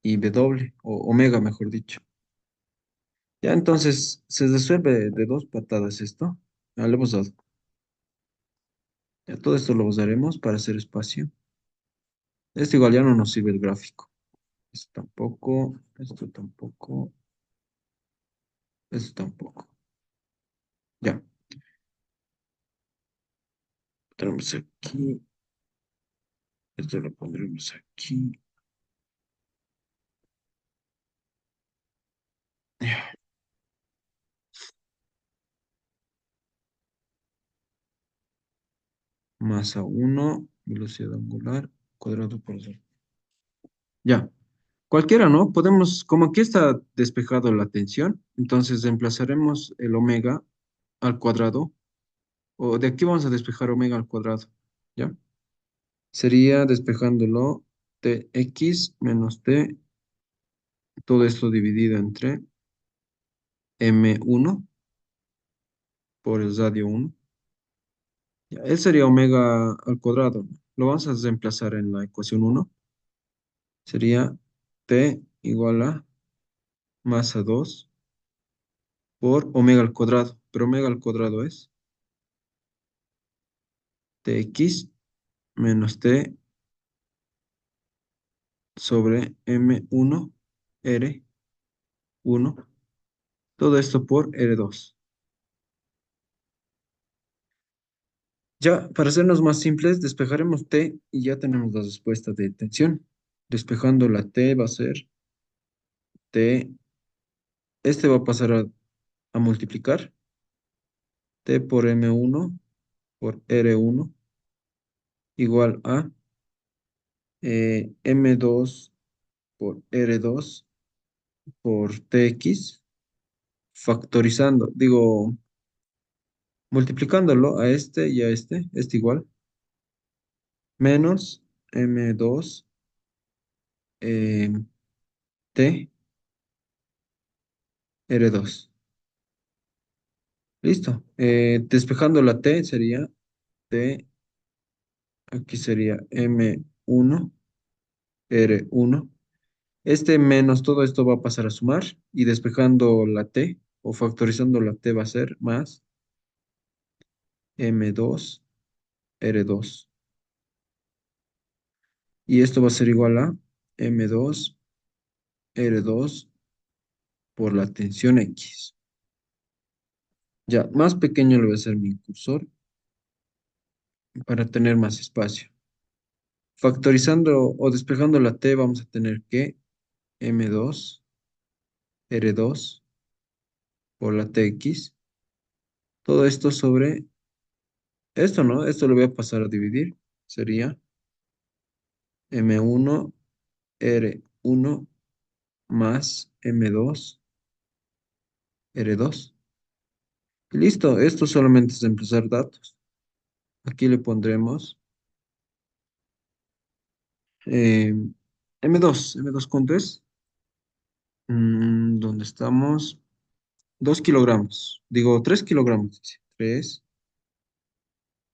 y W, o omega, mejor dicho. Ya entonces se resuelve de dos patadas esto. Ya le hemos dado. Ya todo esto lo usaremos para hacer espacio. Esto igual ya no nos sirve el gráfico. Esto tampoco, esto tampoco, esto tampoco. Ya, tenemos aquí, esto lo pondremos aquí. Ya, masa uno velocidad angular, cuadrado por 2. Ya, cualquiera, ¿no? Podemos, como aquí está despejado la tensión, entonces reemplazaremos el omega al cuadrado, o de aquí vamos a despejar omega al cuadrado, ¿ya? Sería despejándolo tx menos t Todo esto dividido entre M1 por el radio 1. Ya, él sería omega al cuadrado, ¿no? Lo vamos a reemplazar en la ecuación uno. Sería T igual a masa 2 por omega al cuadrado. Pero omega al cuadrado es Tx menos T sobre M1 R1. Todo esto por R2. Ya, para hacernos más simples, despejaremos T y ya tenemos la respuesta de tensión. Despejando la T va a ser T, este va a pasar a multiplicar T por M1 por R1 igual a M2 por R2 por Tx, factorizando, digo, multiplicándolo a este y a este igual, menos M2 eh, T R2. Listo. Despejando la T sería T, aquí sería M1 R1. Este menos todo esto va a pasar a sumar y despejando la T o factorizando la T va a ser más M2 R2. Y esto va a ser igual a M2 R2 por la tensión X. Ya, más pequeño le voy a hacer mi cursor para tener más espacio. Factorizando o despejando la T vamos a tener que M2 R2 por la TX. Todo esto sobre esto, ¿no? Esto lo voy a pasar a dividir. Sería M1 R1 más M2 R2. Y listo, esto solamente es reemplazar datos. Aquí le pondremos eh, M2 ¿cuánto es? ¿Dónde estamos? 2 kilogramos. Digo, 3 kilogramos. 3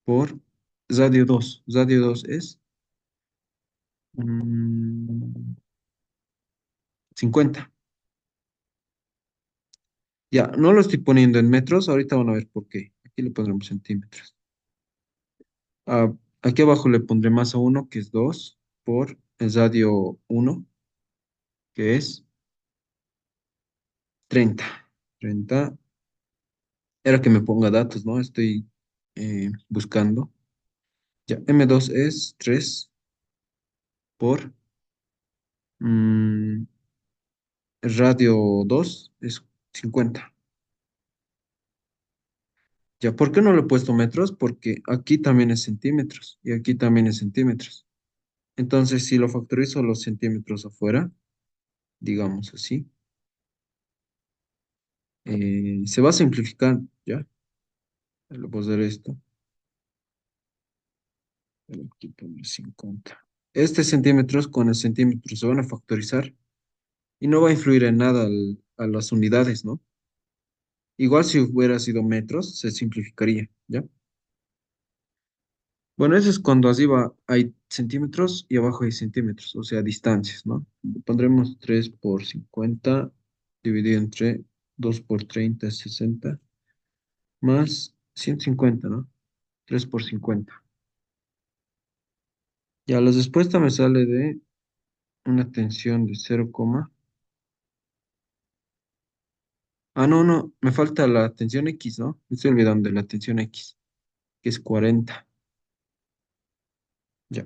por radio 2 es 50. Ya, no lo estoy poniendo en metros, ahorita van a ver por qué. Aquí le pondremos centímetros. Ah, aquí abajo le pondré masa 1, que es 2 por el radio 1, que es 30. 30. Era que me ponga datos, ¿no? Estoy buscando. Ya, M2 es 3 por mm, el radio 2 es 50. Ya, ¿por qué no le he puesto metros? Porque aquí también es centímetros y aquí también es centímetros. Entonces, si lo factorizo los centímetros afuera, digamos así, se va a simplificar, ¿ya? Le voy a hacer esto, aquí pongo 50. Este centímetros con el centímetro se van a factorizar y no va a influir en nada a las unidades, ¿no? Igual si hubiera sido metros, se simplificaría, ¿ya? Bueno, eso es cuando arriba hay centímetros y abajo hay centímetros, o sea, distancias, ¿no? Pondremos 3 por 50 dividido entre 2 por 30 es 60 más 150, ¿no? 3 por 50. Ya, la respuesta me sale de una tensión de 0, ah, no, no, me falta la tensión X, ¿no? Me estoy olvidando de la tensión X, que es 40. Ya,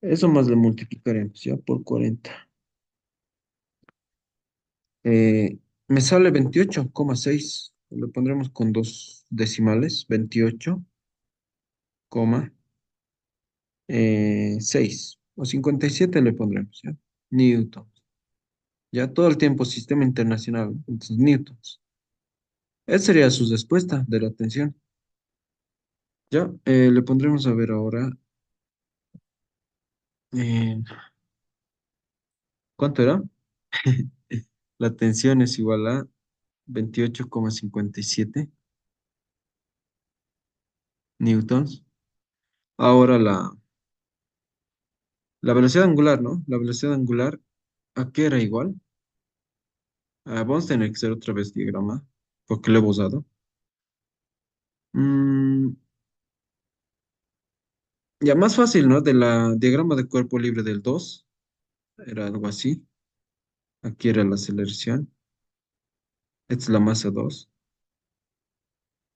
eso más lo multiplicaremos, ya, por 40. Me sale 28,6. Lo pondremos con dos decimales, 28,6. O 57 le pondremos, ¿ya? Newton. Ya todo el tiempo sistema internacional, ¿no? Entonces, newtons. Esa sería su respuesta de la tensión. Ya, le pondremos a ver ahora. eh, ¿Cuánto era? La tensión es igual a 28,57 newtons. Ahora la velocidad angular, ¿no? La velocidad angular, ¿a qué era igual? Vamos a tener que hacer otra vez diagrama, porque lo he usado. Mm, ya más fácil, ¿no? De la diagrama de cuerpo libre del 2 era algo así. Aquí era la aceleración. Esta es la masa 2.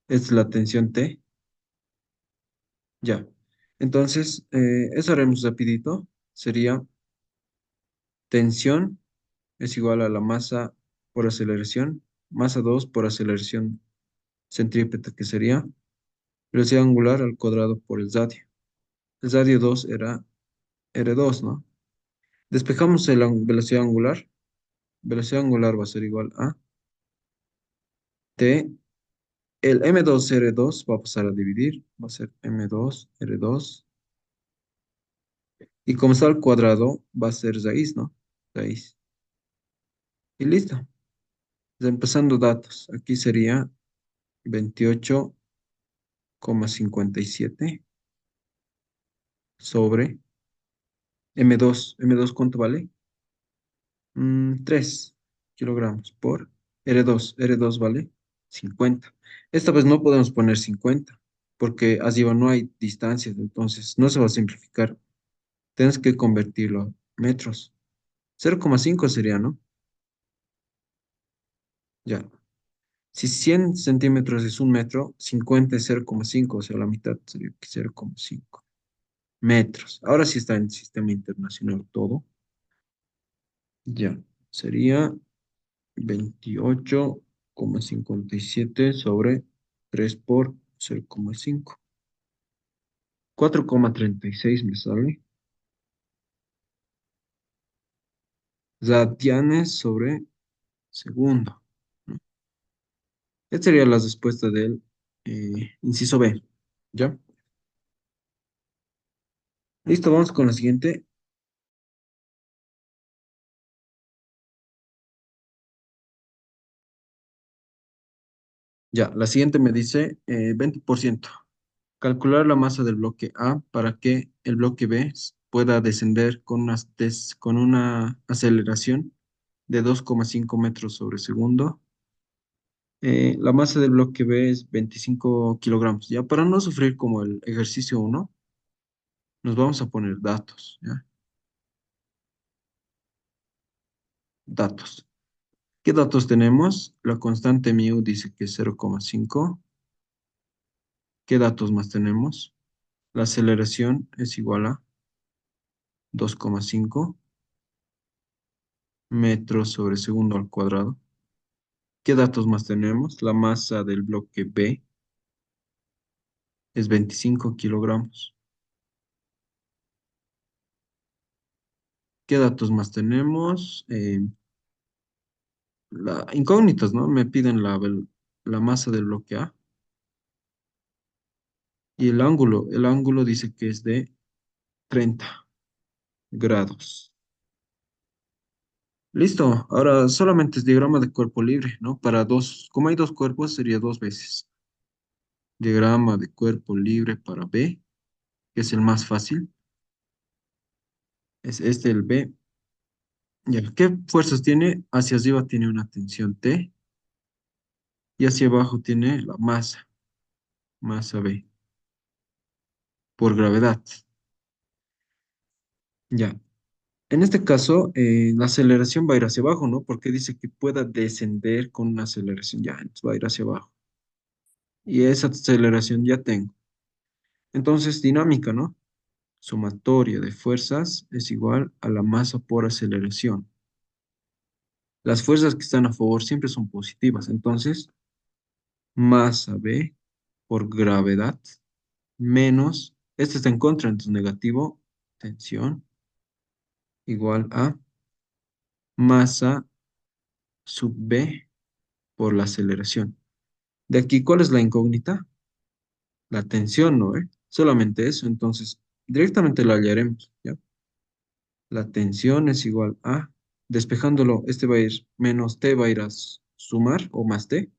Esta es la tensión T. Ya. Entonces, eso haremos rapidito. Sería tensión es igual a la masa por aceleración, masa 2 por aceleración centrípeta, que sería velocidad angular al cuadrado por el radio. El radio 2 era R2, ¿no? Despejamos la velocidad angular. Velocidad angular va a ser igual a T. El M2R2 va a pasar a dividir. Va a ser M2R2. Y como está al cuadrado, va a ser raíz, ¿no? Raíz. Y listo. Empezando datos. Aquí sería 28,57 sobre M2. ¿M2 cuánto vale? 3 kilogramos por R2. R2 vale 50. Esta vez no podemos poner 50 porque arriba no hay distancias, entonces no se va a simplificar. Tienes que convertirlo a metros. 0,5 sería, ¿no? Ya. Si 100 centímetros es un metro, 50 es 0,5, o sea, la mitad sería 0,5 metros. Ahora sí está en el sistema internacional todo. Ya. Sería 28,57 sobre 3 por 0,5. 4,36 me sale. Radianes sobre segundo, ¿no? Esta sería la respuesta del inciso B. ¿Ya? Listo, vamos con la siguiente. Ya, la siguiente me dice 20%. Calcular la masa del bloque A para que el bloque B pueda descender con una aceleración de 2,5 metros sobre segundo. La masa del bloque B es 25 kilogramos. Ya, para no sufrir como el ejercicio uno, nos vamos a poner datos. ¿Ya? Datos. ¿Qué datos tenemos? La constante mu dice que es 0,5. ¿Qué datos más tenemos? La aceleración es igual a 2,5 metros sobre segundo al cuadrado. ¿Qué datos más tenemos? La masa del bloque B es 25 kilogramos. ¿Qué datos más tenemos? Incógnitas, ¿no? Me piden la masa del bloque A y el ángulo. El ángulo dice que es de 30 grados. Listo. Ahora solamente es diagrama de cuerpo libre, ¿no? Para dos, como hay dos cuerpos, sería dos veces. Diagrama de cuerpo libre para B, que es el más fácil. Es este el B. Ya, ¿qué fuerzas tiene? Hacia arriba tiene una tensión T y hacia abajo tiene la masa B, por gravedad. Ya. En este caso, la aceleración va a ir hacia abajo, ¿no? Porque dice que pueda descender con una aceleración. Ya, entonces va a ir hacia abajo. Y esa aceleración ya tengo. Entonces, dinámica, ¿no? Sumatoria de fuerzas es igual a la masa por aceleración. Las fuerzas que están a favor siempre son positivas. Entonces, masa B por gravedad menos, este está en contra, entonces negativo, tensión, igual a masa sub B por la aceleración. De aquí, ¿cuál es la incógnita? La tensión, ¿no? Solamente eso, entonces directamente la hallaremos, ¿ya? La tensión es igual a Despejándolo, este va a ir menos t, va a ir a sumar o más t.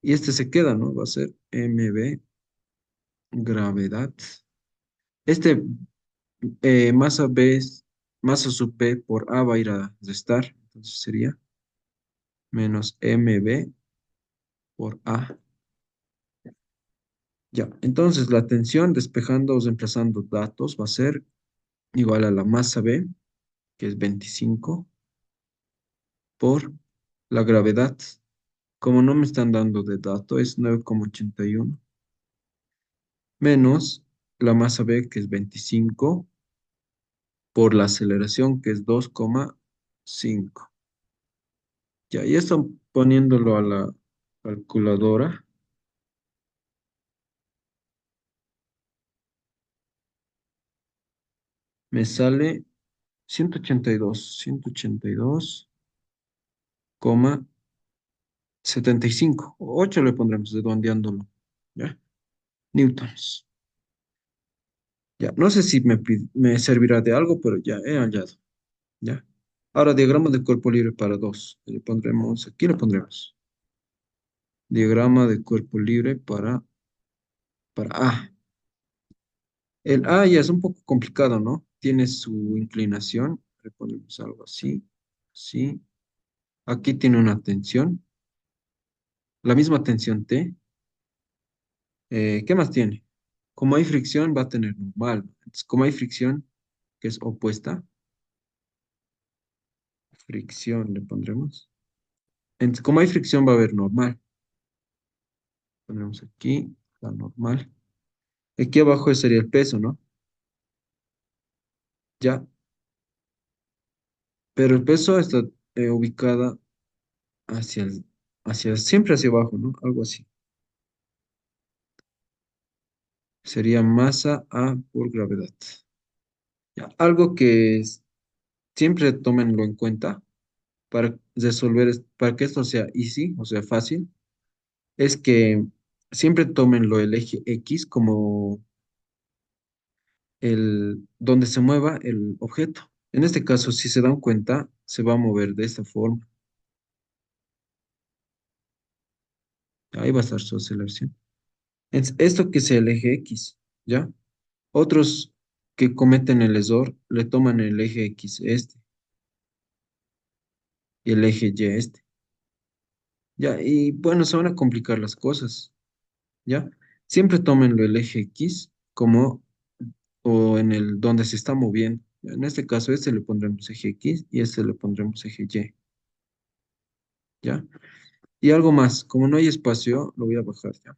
Y este se queda, ¿no? Va a ser mb gravedad. Este masa b, masa sub b por a va a ir a restar. Entonces sería menos mb por a. Ya, entonces la tensión despejando o reemplazando datos va a ser igual a la masa b, que es 25, por la gravedad. Como no me están dando de dato, es 9,81 menos la masa b, que es 25, por la aceleración, que es 2,5. Ya, y esto poniéndolo a la calculadora, me sale 182,75. 8 le pondremos redondeándolo. ¿Ya? Newtons. Ya, no sé si me servirá de algo, pero ya he hallado. ¿Ya? Ahora, diagrama de cuerpo libre para dos. Le pondremos, aquí le pondremos. Diagrama de cuerpo libre para A. El A ya es un poco complicado, ¿no? Tiene su inclinación. Le ponemos algo así, así. Aquí tiene una tensión, la misma tensión T. ¿Qué más tiene? Como hay fricción, va a tener normal. Entonces, como hay fricción, que es opuesta, fricción le pondremos. Entonces, como hay fricción, va a haber normal. Pondremos aquí la normal. Aquí abajo sería el peso, ¿no? Ya, pero el peso está ubicada hacia siempre hacia abajo, ¿no? Algo así. Sería masa A por gravedad. Ya, algo que siempre tómenlo en cuenta para resolver, para que esto sea easy, o sea, fácil, es que siempre tómenlo el eje X como el donde se mueva el objeto. En este caso, si se dan cuenta, se va a mover de esta forma. Ahí va a estar su aceleración. Esto que sea el eje X, ¿ya? Otros que cometen el error le toman el eje X este y el eje Y este. Ya, y bueno, se van a complicar las cosas, ¿ya? Siempre tómenlo el eje X como o en el donde se está moviendo. En este caso, este le pondremos eje X y este le pondremos eje Y, ¿ya? Y algo más, como no hay espacio, lo voy a bajar ya.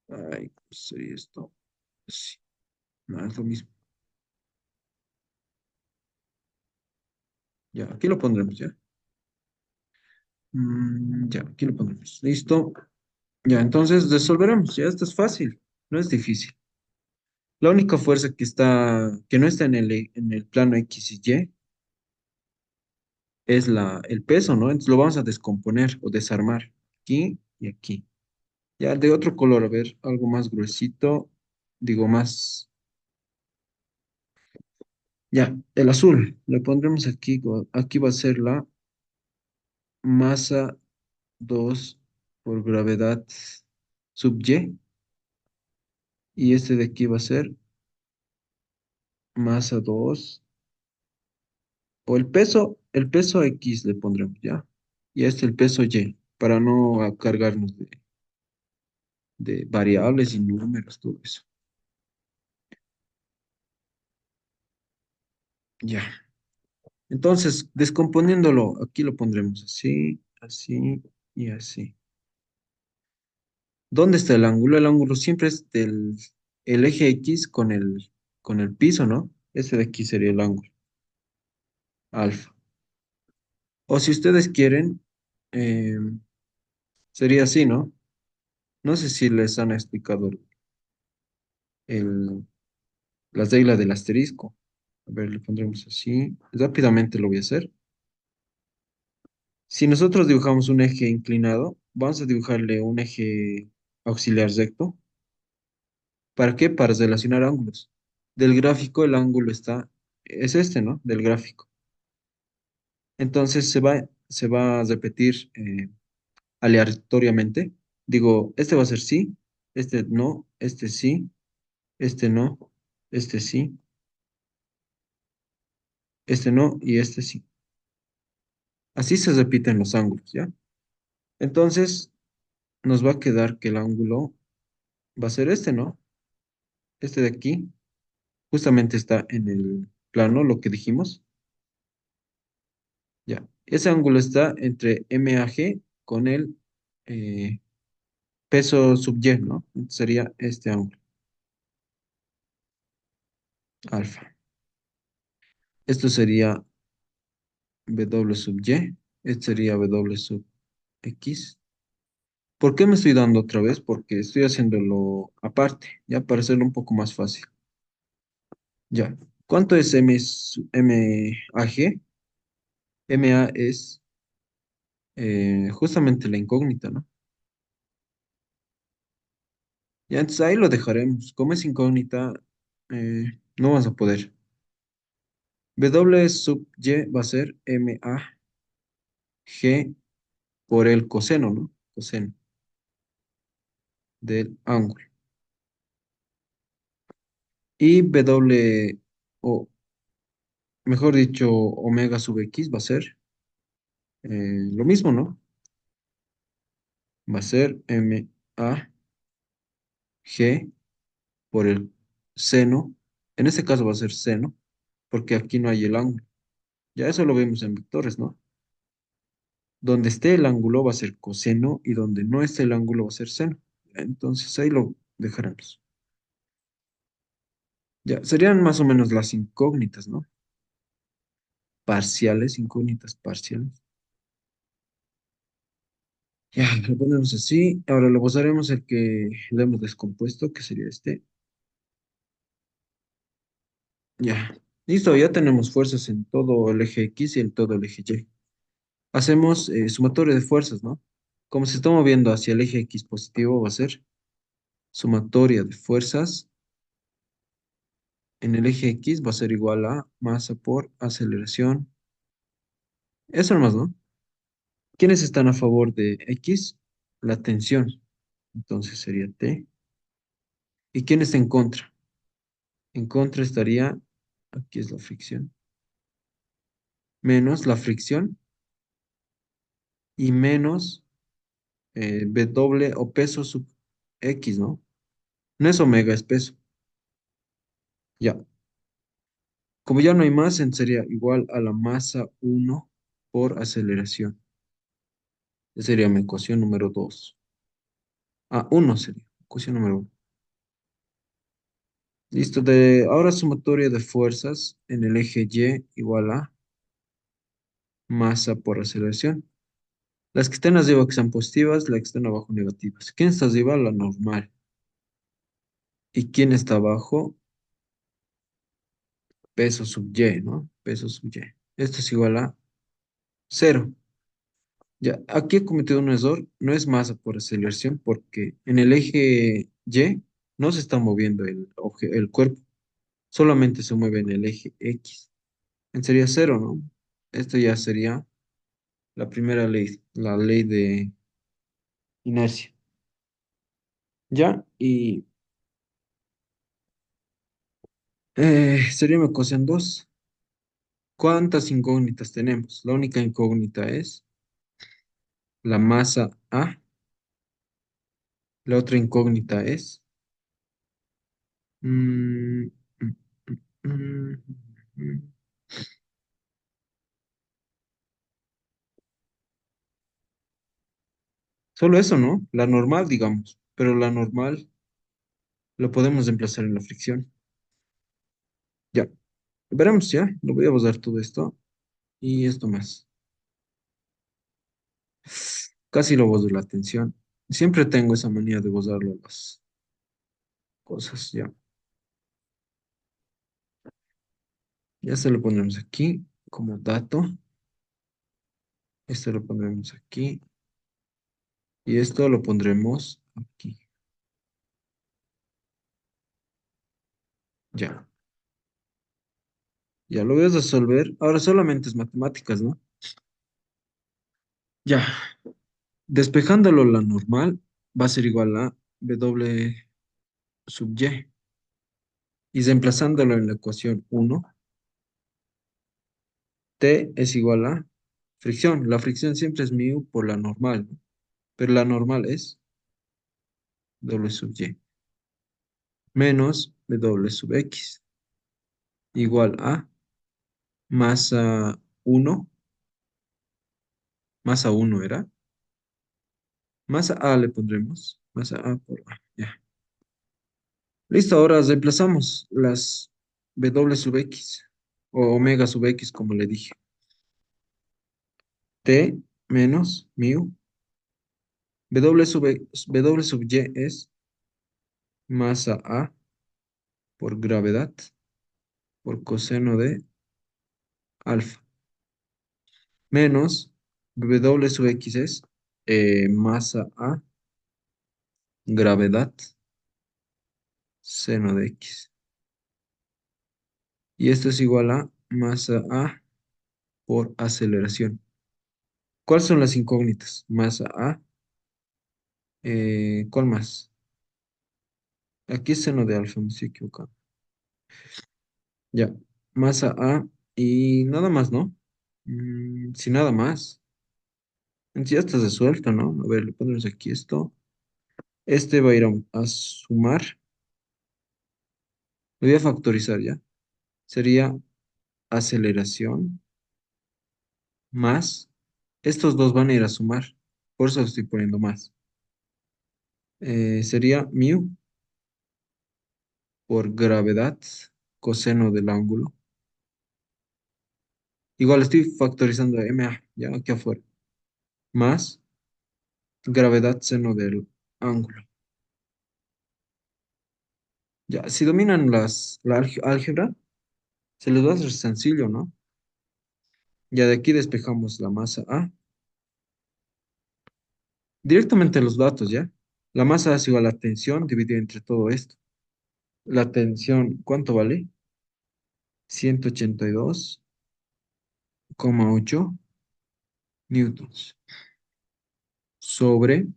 Ay, ¿cómo sería esto? Sí, no, es lo mismo. Ya, aquí lo pondremos, ¿ya? Ya, aquí lo pondremos. Listo. Ya, entonces resolveremos. Ya, esto es fácil, no es difícil. La única fuerza que no está en el plano X y Y es el peso, ¿no? Entonces lo vamos a descomponer o desarmar aquí y aquí. Ya de otro color, a ver, algo más gruesito, digo más, ya, el azul, le pondremos aquí, aquí va a ser la masa 2 por gravedad sub y este de aquí va a ser masa 2 o el peso X le pondremos, ¿ya? Y este el peso Y, para no cargarnos de variables y números, todo eso. Ya. Entonces, descomponiéndolo, aquí lo pondremos así, así y así. ¿Dónde está el ángulo? El ángulo siempre es el eje X con el piso, ¿no? Ese de aquí sería el ángulo, alfa. O si ustedes quieren, eh, sería así, ¿no? No sé si les han explicado el, las reglas del asterisco. A ver, le pondremos así. Rápidamente lo voy a hacer. Si nosotros dibujamos un eje inclinado, vamos a dibujarle un eje auxiliar recto. ¿Para qué? Para relacionar ángulos. Del gráfico el ángulo está es este, ¿no? Del gráfico. Entonces se va a repetir aleatoriamente. Digo, este va a ser sí, este no, este sí, este no, este sí, este no y este sí. Así se repiten los ángulos, ¿ya? Entonces nos va a quedar que el ángulo va a ser este, ¿no? Este de aquí justamente está en el plano, lo que dijimos. Ya. Ese ángulo está entre MAG con el eh, peso sub y, ¿no? Sería este ángulo, alfa. Esto sería W sub Y, este sería W sub X. ¿Por qué me estoy dando otra vez? Porque estoy haciéndolo aparte, ya para hacerlo un poco más fácil. Ya. ¿Cuánto es MAG? MA es justamente la incógnita, ¿no? Ya, entonces ahí lo dejaremos. Como es incógnita, no vamos a poder. W sub Y va a ser MAG por el coseno, ¿no? Coseno del ángulo. Y W, o mejor dicho, omega sub X va a ser lo mismo, ¿no? Va a ser MAG por el seno. En este caso va a ser seno, porque aquí no hay el ángulo. Ya eso lo vemos en vectores, ¿no? Donde esté el ángulo va a ser coseno y donde no esté el ángulo va a ser seno. Entonces ahí lo dejaremos. Ya, serían más o menos las incógnitas, ¿no? Parciales, incógnitas parciales. Ya, lo ponemos así. Ahora le usaremos el que le hemos descompuesto, que sería este. Ya. Listo, ya tenemos fuerzas en todo el eje X y en todo el eje Y. Hacemos sumatoria de fuerzas, ¿no? Como se está moviendo hacia el eje X positivo, va a ser sumatoria de fuerzas en el eje X va a ser igual a masa por aceleración. Eso nomás, ¿no? ¿Quiénes están a favor de X? La tensión. Entonces sería T. ¿Y quién está en contra? En contra estaría, aquí es la fricción, menos la fricción y menos W o peso sub X, ¿no? No es omega, es peso. Ya. Como ya no hay más, sería igual a la masa 1 por aceleración. Esa sería mi ecuación número 2. Ah, 1 sería, ecuación número 1. Listo, ahora sumatoria de fuerzas en el eje Y igual a masa por aceleración. Las que están arriba que sean positivas, las que están abajo negativas. ¿Quién está arriba? La normal. ¿Y quién está abajo? Peso sub Y, ¿no? Peso sub Y. Esto es igual a cero. Ya, aquí he cometido un error, no es masa por aceleración, porque en el eje Y no se está moviendo el cuerpo, solamente se mueve en el eje X. Sería cero, ¿no? Esto ya sería la primera ley, la ley de inercia. ¿Ya? Y sería mi ecuación 2. ¿Cuántas incógnitas tenemos? La única incógnita es la masa A. La otra incógnita es mm, mm, mm, mm, solo eso, ¿no? La normal, digamos. Pero la normal lo podemos reemplazar en la fricción. Ya. Veremos ya. Lo voy a borrar todo esto y esto más. Casi lo borro la tensión. Siempre tengo esa manía de borrarlo las cosas, ya. Ya se lo ponemos aquí como dato. Esto lo pondremos aquí y esto lo pondremos aquí. Ya. Ya lo voy a resolver. Ahora solamente es matemáticas, ¿no? Ya, despejándolo la normal va a ser igual a W sub Y. Y reemplazándolo en la ecuación uno, T es igual a fricción. La fricción siempre es mu por la normal, ¿no? Pero la normal es W sub Y menos W sub X igual a masa uno, masa uno era. Masa A le pondremos. Masa A por A. Ya. Listo, ahora reemplazamos las W sub X o omega sub X, como le dije. T menos mu. W sub Y es masa A por gravedad por coseno de alfa. Menos W sub X es masa A gravedad seno de X. Y esto es igual a masa A por aceleración. ¿Cuáles son las incógnitas? Masa A. ¿Cuál más? Aquí es seno de alfa, me estoy equivocando. Ya. Masa A y nada más, ¿no? Sin nada más. Ya está resuelto, ¿no? A ver, le ponemos aquí esto. Este va a ir a sumar. Lo voy a factorizar ya. Sería aceleración más. Estos dos van a ir a sumar. Por eso estoy poniendo más. Sería mu por gravedad coseno del ángulo. Igual estoy factorizando MA, ya aquí afuera. Más gravedad seno del ángulo. Ya, si dominan la álgebra, se les va a hacer sencillo, ¿no? Ya de aquí despejamos la masa A. Directamente los datos, ¿ya? La masa es igual a la tensión dividida entre todo esto. La tensión, ¿cuánto vale? 182,8 newtons. Sobre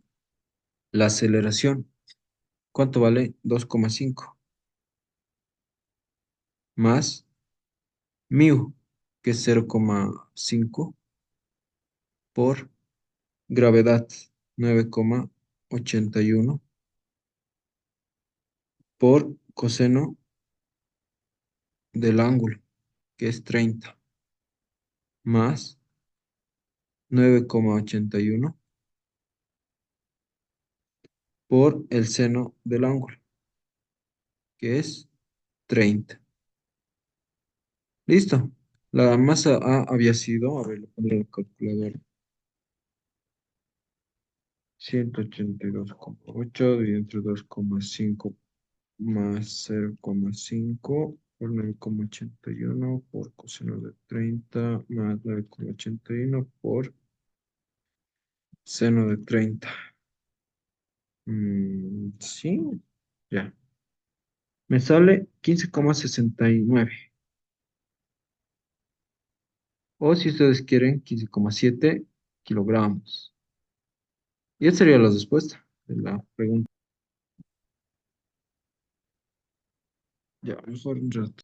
la aceleración, ¿cuánto vale? 2,5. Más mu, que es 0,5 por gravedad 9,81 por coseno del ángulo, que es 30, más 9,81 por el seno del ángulo, que es 30. Listo. La masa A había sido, a ver, le pondré el calculador, 182,8 dividido entre 2,5 más 0,5 por 9,81 por coseno de 30 más 9,81 por seno de 30. Sí, ya. Me sale 15,69. O si ustedes quieren, 15,7 kilogramos. Y esa sería la respuesta de la pregunta. Ya, mejor un rato.